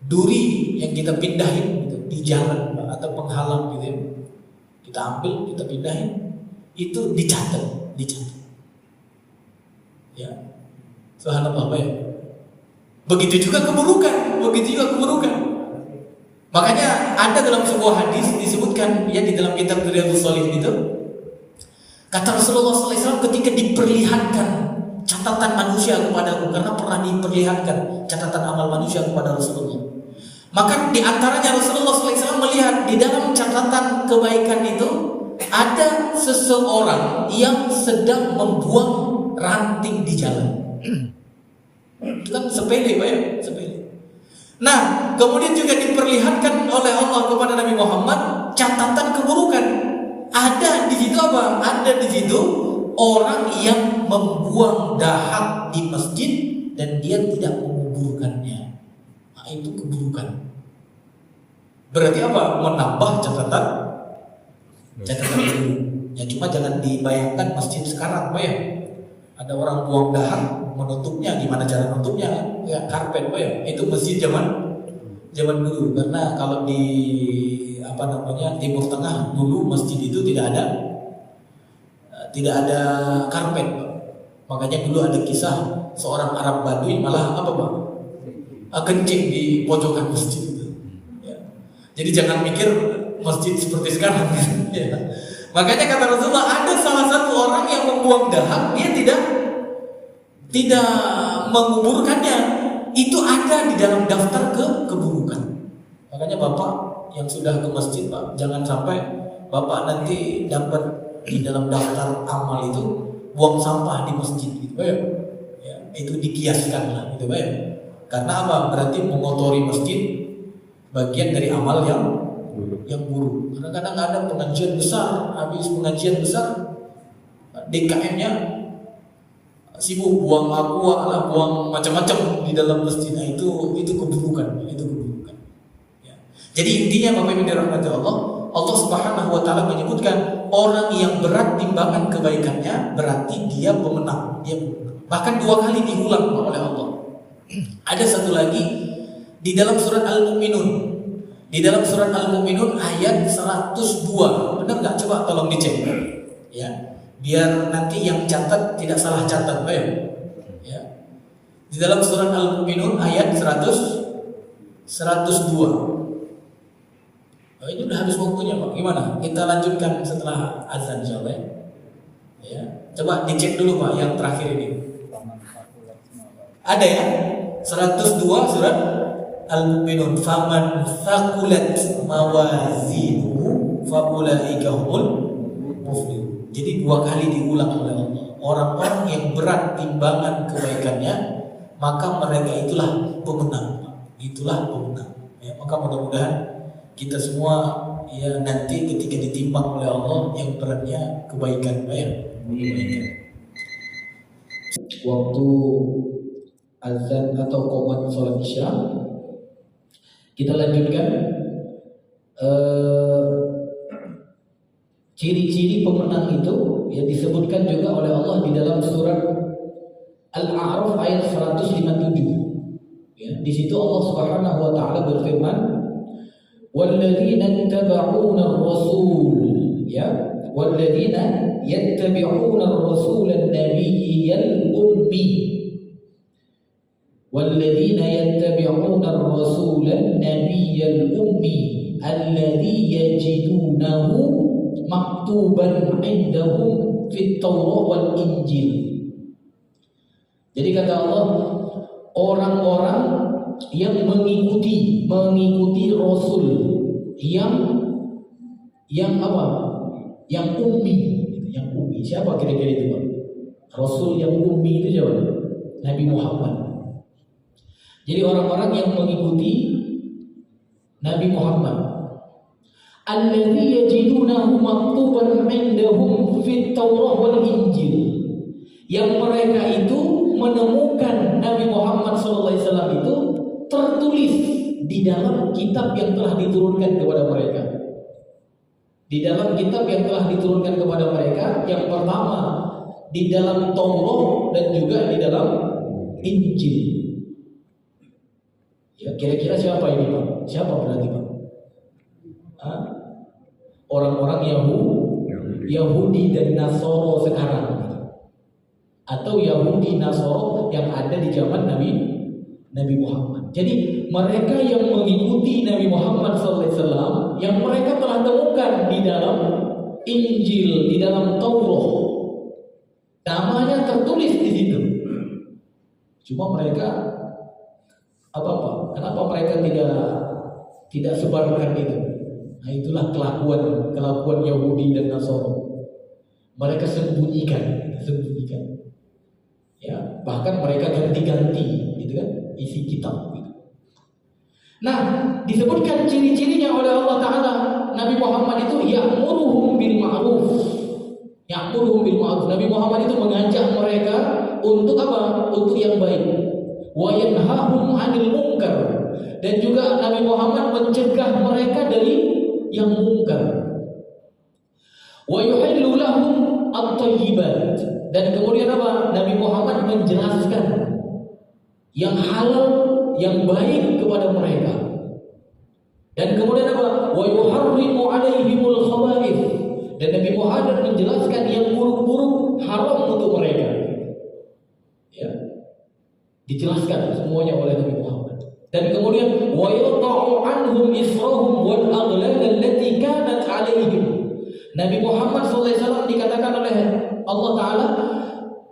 Duri yang kita pindahin gitu, di jalan atau penghalang gitu ya, kita ambil, kita pindahin, itu dicatat. Ya, subhanallah, Pak ya. Begitu juga keburukan, Makanya ada dalam sebuah hadis disebutkan ya di dalam kitab Riyadhus Shalihin itu, kata Rasulullah SAW ketika diperlihatkan catatan manusia kepadaku, karena pernah diperlihatkan catatan amal manusia kepada Rasulullah. Maka di antaranya Rasulullah SAW melihat di dalam catatan kebaikan itu ada seseorang yang sedang membuang ranting di jalan. Itu kan sepele, Pak ya, sepele. Nah, kemudian juga diperlihatkan oleh Allah kepada Nabi Muhammad catatan keburukan. Ada di situ apa? Ada di situ orang yang membuang dahak di masjid dan dia tidak menguburkannya. Nah, itu keburukan. Berarti apa? Menambah catatan dulu. Ya cuma jangan dibayangkan masjid sekarang, Pak ya. Ada orang buang dahak, menutupnya gimana cara nutupnya? Ya karpet, Pak ya. Itu masjid zaman dulu. Karena kalau di Timur Tengah dulu masjid itu tidak ada karpet, Pak. Makanya dulu ada kisah seorang Arab Badui malah apa, Pak? Kencing di pojokan masjid itu. Ya. Jadi jangan mikir masjid seperti sekarang. Ya. Makanya kata Rasulullah, ada salah satu orang yang membuang dahak, dia tidak menguburkannya. Itu ada di dalam daftar keburukan. Makanya Bapak yang sudah ke masjid, Pak, jangan sampai Bapak nanti dapat di dalam daftar amal itu buang sampah di masjid gitu, ya. Ya, itu dikiaskan lah, gitu, ya. Karena apa? Berarti mengotori masjid bagian dari amal yang buruk. Karena kadang ada pengajian besar, habis pengajian besar DKM-nya sibuk buang aqua lah, buang macam-macam di dalam masjid. Nah, itu keburukan, Ya. Jadi intinya Bapak Ibu dirahmati Allah, Allah Subhanahu wa taala menyebutkan orang yang berat timbangan kebaikannya berarti dia pemenang. Bahkan 2 kali diulang oleh Allah. Ada satu lagi di dalam surat Al-Mu'minun. Di dalam surat Al-Mu'minun ayat 102. Benar nggak? Coba tolong dicek. Ya. Biar nanti yang catat tidak salah catat, Pak ya. Di dalam surat Al-Mu'minun ayat 102. Oh, ini udah habis waktunya, Pak. Gimana? Kita lanjutkan setelah azan insyaallah. Ya. Coba dicek dulu, Pak, yang terakhir ini. Ada ya? 102 surat Al-Mu'minun. Faman thaqulat mawazinuhu faulaika humul muflihun. Jadi 2 kali diulang oleh Allah. Orang-orang yang berat timbangan kebaikannya, maka mereka itulah pemenang. Ya, maka mudah-mudahan kita semua ya nanti ketika ditimbang oleh Allah yang beratnya kebaikan, ya. Waktu azan atau qomat sholat isya, kita lanjutkan. Ciri-ciri pemenang itu yang disebutkan juga oleh Allah di dalam surat Al-A'raf ayat 157. Ya, di situ Allah Subhanahu wa taala berfirman, "Walladzina ittaba'una ar-rasul," ya, "walladzina yattabi'una ar-rasul an-nabiyyal ummi." Walladzina yattabi'una ar-rasul an-nabiyyal ummi alladzi yajidunahu maktuban indahum fit Taurat wal Injil. Jadi kata Allah, orang-orang yang mengikuti Rasul yang apa? Yang ummi. Siapa kira-kira itu, Pak? Rasul yang ummi itu siapa? Nabi Muhammad. Jadi orang-orang yang mengikuti Nabi Muhammad, alladzi yajidunahu maktuban indahum fit Taurat wal Injil, yang mereka itu menemukan Nabi Muhammad SAW itu tertulis di dalam kitab yang telah diturunkan kepada mereka. Di dalam kitab yang telah diturunkan kepada mereka, yang pertama di dalam Taurat dan juga di dalam Injil. Ya, kira-kira siapa ini, Pak? Siapa berarti, Pak? Orang-orang Yahudi dan Nasoro sekarang, atau Yahudi Nasoro yang ada di zaman Nabi Muhammad. Jadi mereka yang mengikuti Nabi Muhammad SAW, yang mereka telah temukan di dalam Injil, di dalam Taurat, namanya tertulis di situ. Cuma mereka apa? Kenapa mereka tidak sebarkan itu? Nah, itulah kelakuan Yahudi dan Nasara. Mereka sembunyikan. Ya, bahkan mereka ganti-ganti, gitu kan, isi kitab. Gitu. Nah, disebutkan ciri-cirinya oleh Allah Taala. Nabi Muhammad itu ya'muruhum bil ma'ruf. Nabi Muhammad itu mengajak mereka untuk apa? Untuk yang baik. Wa yanhahum 'anil munkar. Dan juga Nabi Muhammad mencegah mereka dari yang mungkar. Wa yuhillu lahum at-thayyibat. Dan kemudian apa? Nabi Muhammad menjelaskan yang halal, yang baik kepada mereka. Dan kemudian apa? Wa yuharrimu 'alaihimul khaba'ith. Dan Nabi Muhammad menjelaskan yang buruk-buruk haram untuk mereka. Ya. Dijelaskan semuanya oleh Nabi Muhammad. Dan kemudian wa yata'u anhum israhum wal aghlal allati kanat 'alaihim. Nabi Muhammad SAW dikatakan oleh Allah Ta'ala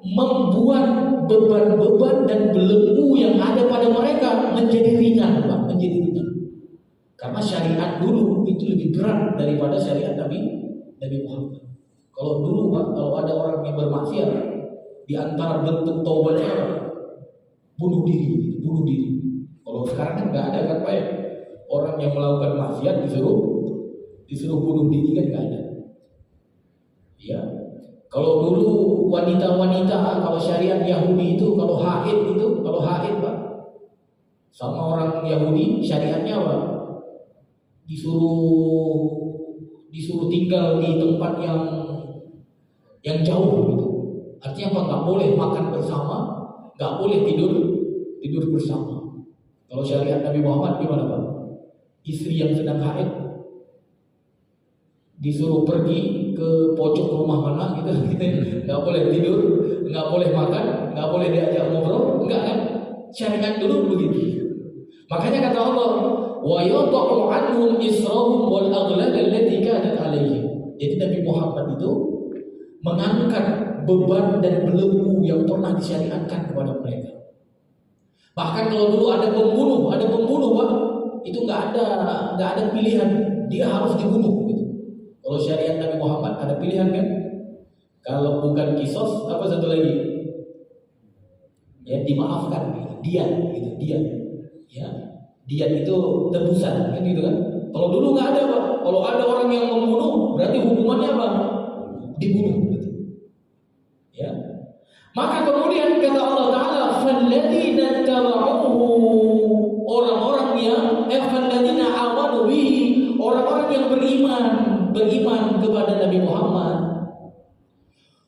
membuat beban-beban dan belenggu yang ada pada mereka menjadi ringan, Pak, menjadi ringan. Karena syariat dulu itu lebih berat daripada syariat Nabi Muhammad. Kalau dulu, Pak, kalau ada orang yang bermaksiat, di antara bentuk taubatnya bunuh diri. Kalau sekarang kan nggak ada kan, Pak, ya? Orang yang melakukan maksiat disuruh bunuh diri kan nggak ada. Ya, kalau dulu wanita-wanita, kalau syariat Yahudi itu kalau haid Pak, sama orang Yahudi syariatnya apa? Disuruh tinggal di tempat yang jauh gitu. Artinya apa? Nggak boleh makan bersama, nggak boleh tidur bersama. Kalau syariat Nabi Muhammad gimana, Pak? Istri yang sedang haid disuruh pergi ke pojok rumah mana gitu, nggak boleh tidur, nggak boleh makan, nggak boleh diajak ngobrol, enggak kan? Syariat dulu begitu. Makanya kata Allah, wa yata'u anhum israhum wal aghlal allati kanat 'alaihim. Jadi Nabi Muhammad itu mengangkat beban dan belenggu yang pernah disyariatkan kepada mereka. Bahkan kalau dulu ada pembunuh, Pak, itu nggak ada pilihan, dia harus dibunuh. Kalau syariat Nabi Muhammad ada pilihan kan? Kalau bukan kisos, apa satu lagi? Ya, dimaafkan, dian. Ya, dian itu tebusan, kan gitu kan? Kalau dulu nggak ada, Pak. Kalau ada orang yang membunuh, berarti hukumannya apa? Dibunuh. Gitu. Ya. Maka kemudian kata Allah Taala, "Falladzina tabauhu", orang-orang yang falladzina amanu bihi, orang-orang yang beriman kepada Nabi Muhammad,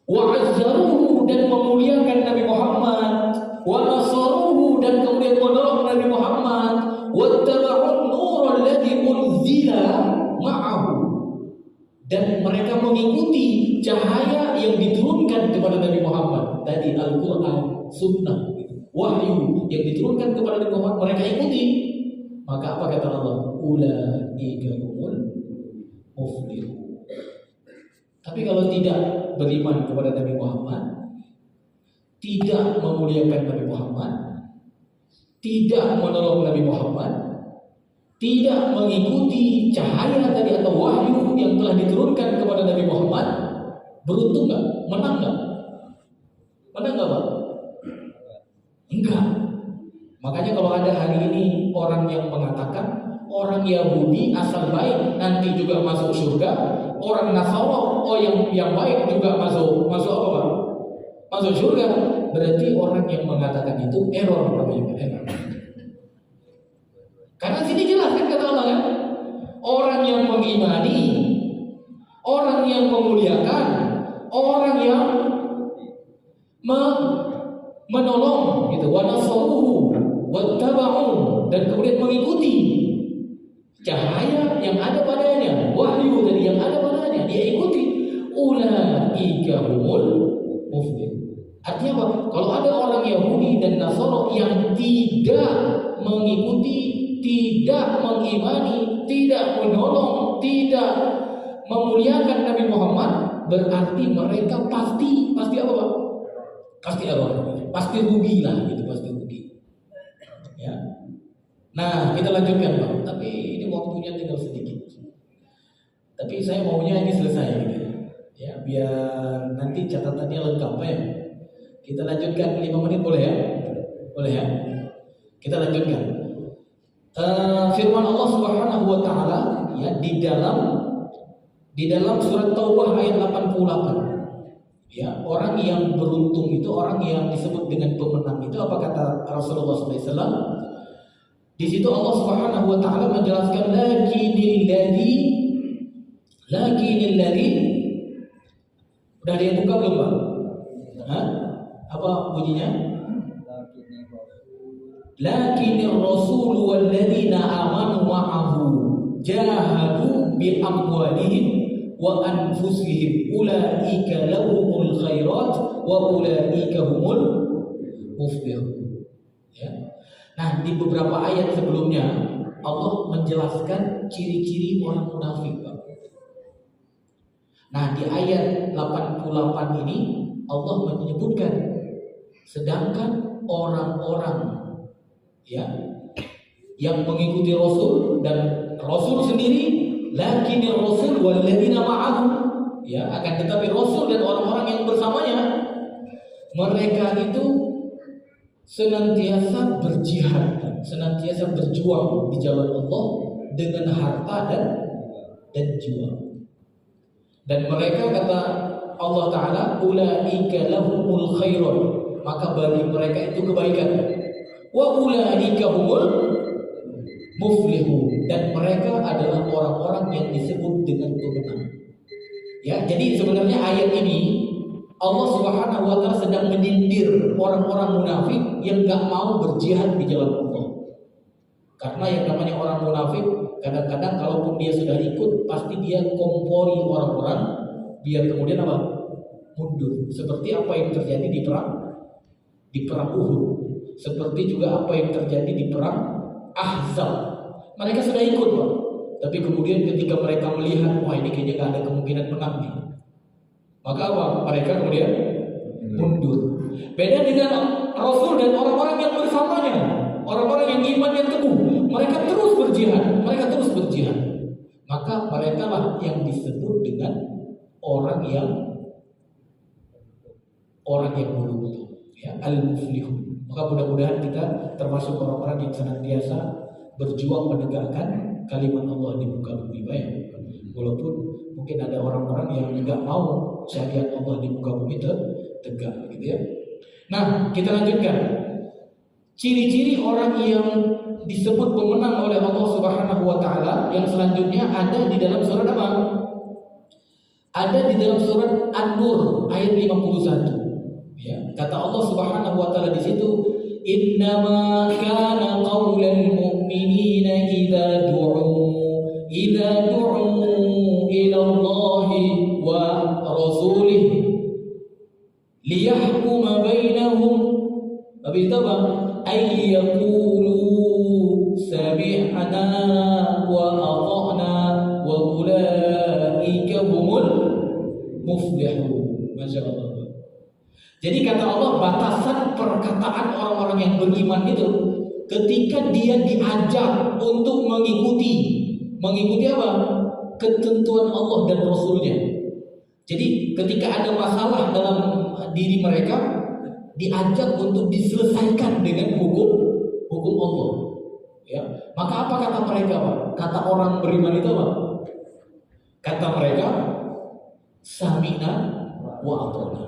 wa azzaruhu, dan memuliakan Nabi Muhammad, wa nasaruhu, dan kemudian menolong Nabi Muhammad, wattaba'un nura alladzi unzila ma'ahu, dan mereka mengikuti cahaya yang diturunkan kepada Nabi Muhammad. Tadi Al-Quran, Sunnah, wahyu yang diturunkan kepada Nabi Muhammad, mereka ikuti. Maka apa kata Allah? Ulaika humul muflihun. Tapi kalau tidak beriman kepada Nabi Muhammad, tidak memuliakan Nabi Muhammad, tidak menolong Nabi Muhammad, tidak mengikuti cahaya tadi atau wahyu yang telah diturunkan kepada Nabi Muhammad, beruntung nggak? Menang nggak? Menang nggak, Pak? Enggak. Makanya kalau ada hari ini orang yang mengatakan orang Yahudi asal baik nanti juga masuk surga, orang Nasara yang baik juga masuk apa, Pak? Masuk surga. Berarti orang yang mengatakan itu error, namanya. Karena sini jelas kan kata Allah kan, orang yang mengimani, orang yang memuliakan, orang yang menolong gitu, wa nasaruhu wattaba'u, dan kemudian mengikuti cahaya yang ada padanya, wahyu dari yang ada padanya, dia ikuti. Ulaika humul muflihun. Artinya apa? Kalau ada orang Yahudi dan Nasara yang tidak mengikuti, tidak mengimani, tidak menolong, tidak memuliakan Nabi Muhammad, berarti mereka pasti apa Pak? Pasti error, pasti rugi lah gitu, pasti rugi. Ya. Nah, kita lanjutkan Pak. Tapi ini waktunya tinggal sedikit. Tapi saya maunya ini selesai gitu. Ya, biar nanti catatannya lengkap ya. Kita lanjutkan 5 menit boleh ya? Boleh ya? Kita lanjutkan. Firman Allah Subhanahu wa taala ya di dalam surat Taubah ayat 88. Ya, orang yang beruntung itu orang yang disebut dengan pemenang itu apa kata Rasulullah SAW? Di situ Allah Subhanahu wa taala menjelaskan lakinil ladzi udah ada yang buka belum Pak? Hah? Apa bunyinya? Lakinir rasul walladzina amanu ma'ahu jahadu bi amwalihim wa anfusihim ulaika lahumul khairat wa ulaika humul muflihun. Ya. Nah, di beberapa ayat sebelumnya Allah menjelaskan ciri-ciri orang munafik, Pak. Nah, di ayat 88 ini Allah menyebutkan sedangkan orang-orang ya yang mengikuti Rasul dan Rasul sendiri lakinir Rasul walladzina ma'ahu ya, akan tetapi Rasul dan orang-orang yang bersamanya mereka itu senantiasa berjihad, senantiasa berjuang di jalan Allah dengan harta dan jiwa. Dan mereka kata Allah Ta'ala ulaika lahumul khairat, maka bagi mereka itu kebaikan. Wa ulaika humul muflihun, dan mereka adalah orang-orang yang disebut dengan pemenang. Ya, jadi sebenarnya ayat ini Allah Subhanahu wa taala sedang menyindir orang-orang munafik yang enggak mau berjihad di jalan Allah. Karena yang namanya orang munafik kadang-kadang kalaupun dia sudah ikut pasti dia kompori orang-orang biar kemudian apa? Mundur. Seperti apa yang terjadi di perang Uhud. Seperti juga apa yang terjadi di perang Ahzab. Mereka sudah ikut, Pak. Tapi kemudian ketika mereka melihat, wah ini kayaknya gak ada kemungkinan menang nih, maka apa? Mereka kemudian mundur. Beda dengan Rasul dan orang-orang yang bersamanya, orang-orang yang iman yang teguh, mereka terus berjihad. Maka mereka lah yang disebut dengan orang yang beruntung, ya, al-muflihun. Maka mudah-mudahan kita termasuk orang-orang yang senantiasa berjuang menegakkan kalimat Allah di muka bumi baik. Walaupun mungkin ada orang-orang yang tidak mau syariat Allah di muka bumi tegak, gitu ya. Nah, kita lanjutkan. Ciri-ciri orang yang disebut pemenang oleh Allah Subhanahu wa taala yang selanjutnya ada di dalam surat apa? Ada di dalam surat An-Nur ayat 51. Ya, kata Allah Subhanahu wa taala di situ, "Innama kana qaulal mu'minina idza du'u ila Allahi wa rasulih liyahkuma bainahum abitaba ay yaqulu sami'na wa ata'na wa ulaika humul muflihun." Masyaallah. Jadi kata Allah, batasan perkataan orang-orang yang beriman itu ketika dia diajak untuk mengikuti apa? Ketentuan Allah dan Rasulnya. Jadi ketika ada masalah dalam diri mereka, diajak untuk diselesaikan dengan hukum Allah. Ya, maka apa kata mereka, Pak? Kata orang beriman itu apa? Kata mereka, sami'na wa ata'na.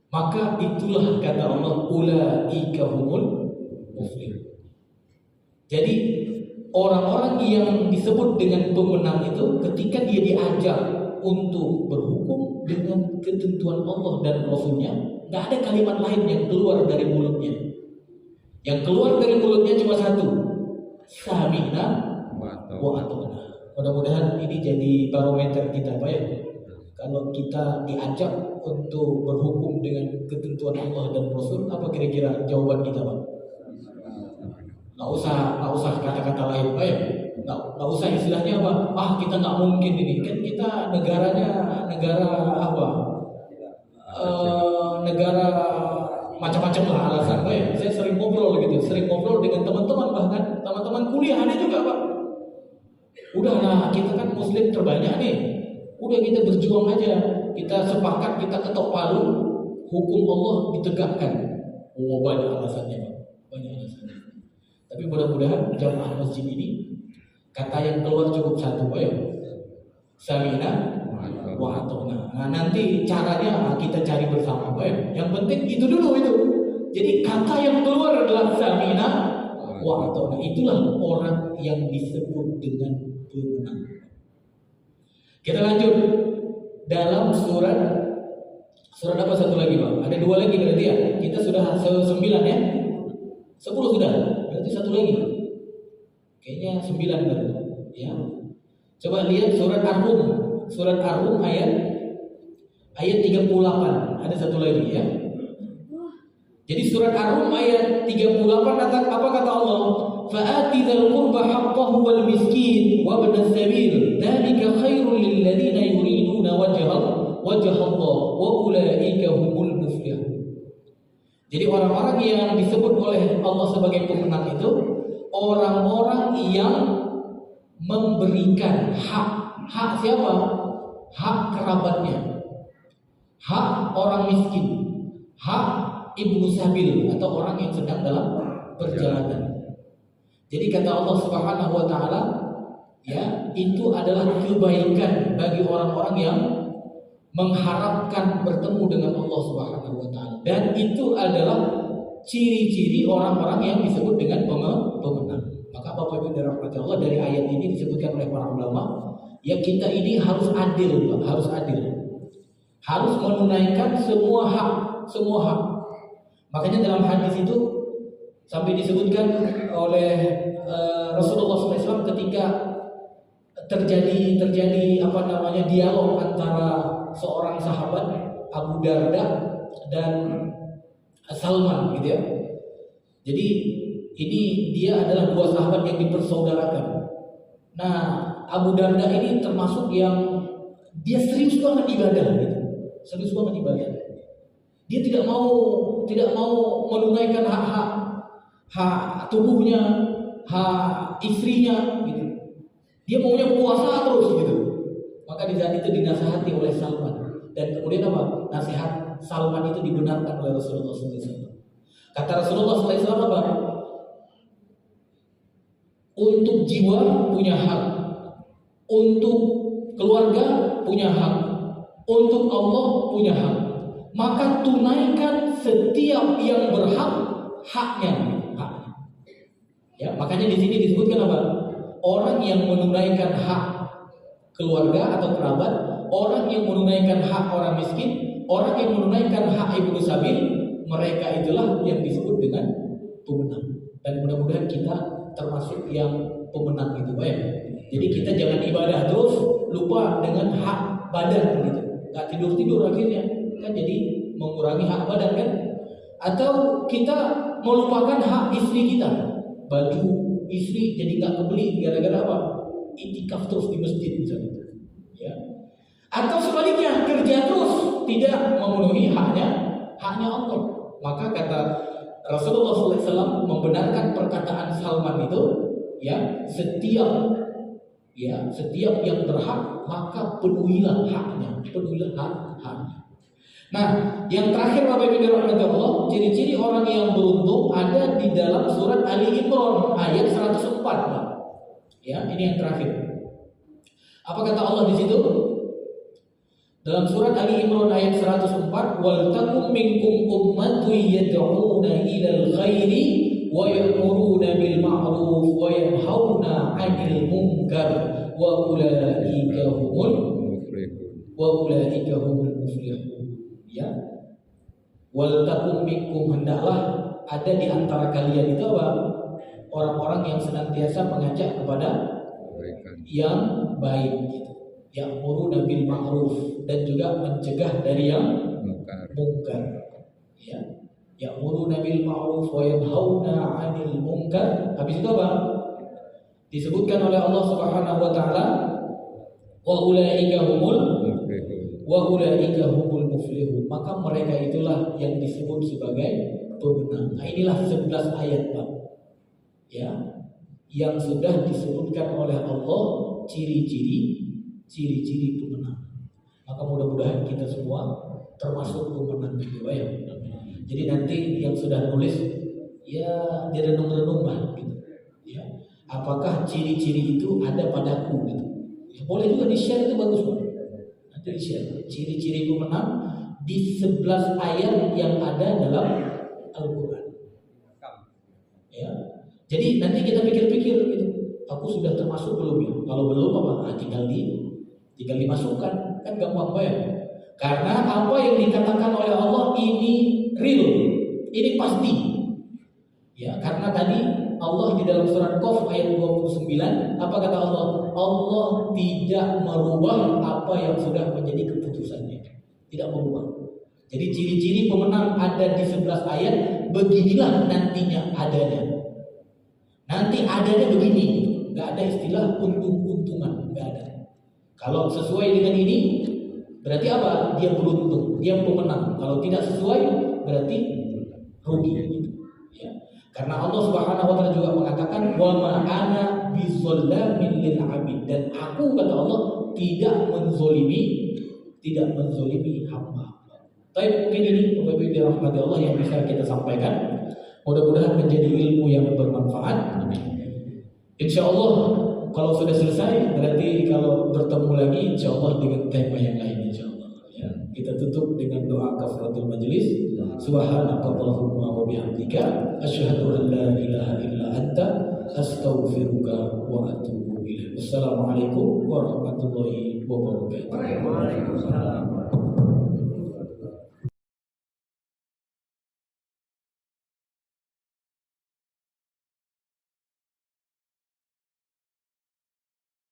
Maka itulah kata Allah, ulaika humul muflihun. Jadi orang-orang yang disebut dengan pemenang itu ketika dia diajak untuk berhukum dengan ketentuan Allah dan Rasulnya, nggak ada kalimat lain yang keluar dari mulutnya. Yang keluar dari mulutnya cuma satu, sami'na wa ata'na. Mudah-mudahan ini jadi barometer kita, Pak ya. kalau kita diajak untuk berhukum dengan ketentuan Allah dan Rasul, apa kira-kira jawaban kita, Pak? Nggak usah kata-kata lain, Pak ya. Nggak usah istilahnya apa? Kita nggak mungkin ini. Kan kita negaranya negara apa? Negara macam-macam lah alasan, Pak ya. Saya sering ngobrol dengan teman-teman, bahkan teman-teman kuliah ada juga, Pak. Udahlah, kita kan Muslim terbanyak nih. Udah kita berjuang aja. Kita sepakat, kita ketok palu, hukum Allah ditegakkan. Banyak alasannya, Pak. Banyak alasannya. Tapi mudah-mudahan jamaah masjid ini kata yang keluar cukup satu, Pak ya. Samina wa atona. Nah, nanti caranya kita cari bersama, Pak ya. Yang penting itu dulu itu. Jadi kata yang keluar adalah samina wa atona. Itulah orang yang disebut dengan pemenang. Kita lanjut dalam surat apa satu lagi, Pak? Ada 2 lagi berarti ya. Kita sudah 9 ya. 10 sudah. Berarti satu lagi. Kayaknya 9 berarti. Ya. Coba lihat surat Ar-Rum. Surat Ar-Rum ayat 38. Ada satu lagi ya. Jadi surat Ar-Rum ayat 38 apa kata Allah? Fa'ati dzal qurba haqqahu wal miskin wa ibnas sabil dzalika khairul lil ladzina yuriduna wajha Allah wa ulaika humul muflihun. Jadi orang-orang yang disebut oleh Allah sebagai pemenang itu orang-orang yang memberikan hak siapa? Hak kerabatnya, hak orang miskin, hak ibnu sabil atau orang yang sedang dalam perjalanan. Jadi kata Allah Subhanahu wa taala, ya, itu adalah kebaikan bagi orang-orang yang mengharapkan bertemu dengan Allah Subhanahu wa taala. Dan itu adalah ciri-ciri orang-orang yang disebut dengan pemenang. Maka Bapak Ibu dirahmati Allah, dari ayat ini disebutkan oleh para ulama, ya kita ini harus adil, Pak, harus adil. Harus menunaikan semua hak. Makanya dalam hadis itu sampai disebutkan oleh Rasulullah SAW ketika terjadi dialog antara seorang sahabat Abu Darda dan Salman gitu ya. Jadi ini dia adalah 2 sahabat yang dipersaudarakan. Nah, Abu Darda ini termasuk yang dia serius banget ibadah gitu. Serius banget ibadah. Dia tidak mau menunaikan hak tubuhnya, hak istrinya gitu. Dia maunya puasa terus gitu. Maka di saat itu dinasihati oleh Salman, dan kemudian apa? Nasihat Salman itu dibenarkan oleh Rasulullah SAW. Kata Rasulullah SAW apa? Untuk jiwa punya hak, untuk keluarga punya hak, untuk Allah punya hak. Maka tunaikan setiap yang berhak haknya. Ya, makanya di sini disebutkan apa? Orang yang menunaikan hak keluarga atau kerabat, orang yang menunaikan hak orang miskin, orang yang menunaikan hak ibnu sabil, mereka itulah yang disebut dengan pemenang. Dan mudah-mudahan kita termasuk yang pemenang itu, Pak. Jadi kita jangan ibadah terus lupa dengan hak badan gitu. Nggak tidur akhirnya kan jadi mengurangi hak badan kan? Atau kita melupakan hak istri kita, baju istri jadi nggak kebeli gara-gara apa? Itikaf terus di masjid misalnya, ya. Atau sebaliknya kerja terus tidak memenuhi haknya Allah. Maka kata Rasulullah SAW membenarkan perkataan Salman itu, ya, setiap yang berhak maka penuhilah haknya. Nah, yang terakhir Bapak Ibu dirahmati Allah, ciri-ciri orang yang beruntung ada di dalam surat Ali Imran ayat 104. Ya, ini yang terakhir. Apa kata Allah di situ? Dalam surat Ali Imran ayat 104, "Wal takum minkum ummatun yad'una ilal khairi wa ya'muruna bil ma'ruf wa yanhauna 'anil munkar wa ulaika humul muflihun." Ya, wal takum minkum, hendaklah ada di antara kalian itu apa? Orang-orang yang senantiasa mengajak kepada yang baik gitu. ya'muruna bil ma'ruf, dan juga mencegah dari yang mungkar. Ya. Ya'muruna bil ma'ruf wa yanhauna 'anil munkar. Habis itu apa? Disebutkan oleh Allah Subhanahu wa taala, wa ulaika humul muflihun. Maka mereka itulah yang disebut sebagai pemenang. Nah, inilah 11 ayat, Pak. Ya, yang sudah disebutkan oleh Allah ciri-ciri pemenang. Maka mudah-mudahan kita semua termasuk pemenang juga ya. Jadi nanti yang sudah nulis ya direnung-renung lah gitu. Ya. Apakah ciri-ciri itu ada padaku gitu. Ya, boleh juga di-share, itu bagus banget. Nanti di-share ciri-ciri pemenang di 11 ayat yang ada dalam Al-Qur'an. Ya. Jadi nanti kita pikir-pikir gitu. Aku sudah termasuk belum ya? Kalau belum apa? Nah, tinggal dimasukkan, kan gampang banget. Karena apa yang dikatakan oleh Allah ini real, ini pasti. Ya, karena tadi Allah di dalam surat Qaf ayat 29, apa kata Allah? Allah tidak merubah apa yang sudah menjadi keputusannya. Tidak merubah. Jadi ciri-ciri pemenang ada di 11 ayat, beginilah nantinya adanya. Nanti adanya begini, nggak ada istilah untung-untungan, nggak ada. Kalau sesuai dengan ini, berarti apa? Dia beruntung, dia pemenang. Kalau tidak sesuai, berarti rugi. Ya. Karena Allah Subhanahu wa taala juga mengatakan, wa ma ana bizallamin lil 'abid, dan aku, kata Allah, tidak menzolimi hamba. Tapi mungkin ini Bapak Ibu dirahmati Allah yang bisa kita sampaikan. Mudah-mudahan menjadi ilmu yang bermanfaat. Insya Allah kalau sudah selesai, berarti kalau bertemu lagi insya Allah dengan tema yang lain insya Allah. Ya. Kita tutup dengan doa kafaratul majlis. Subhanakallahumma wa bihamdika asyhadu an la ilaha illa anta astaghfiruka wa atubu ilaik. Wassalamualaikum warahmatullahi wabarakatuh.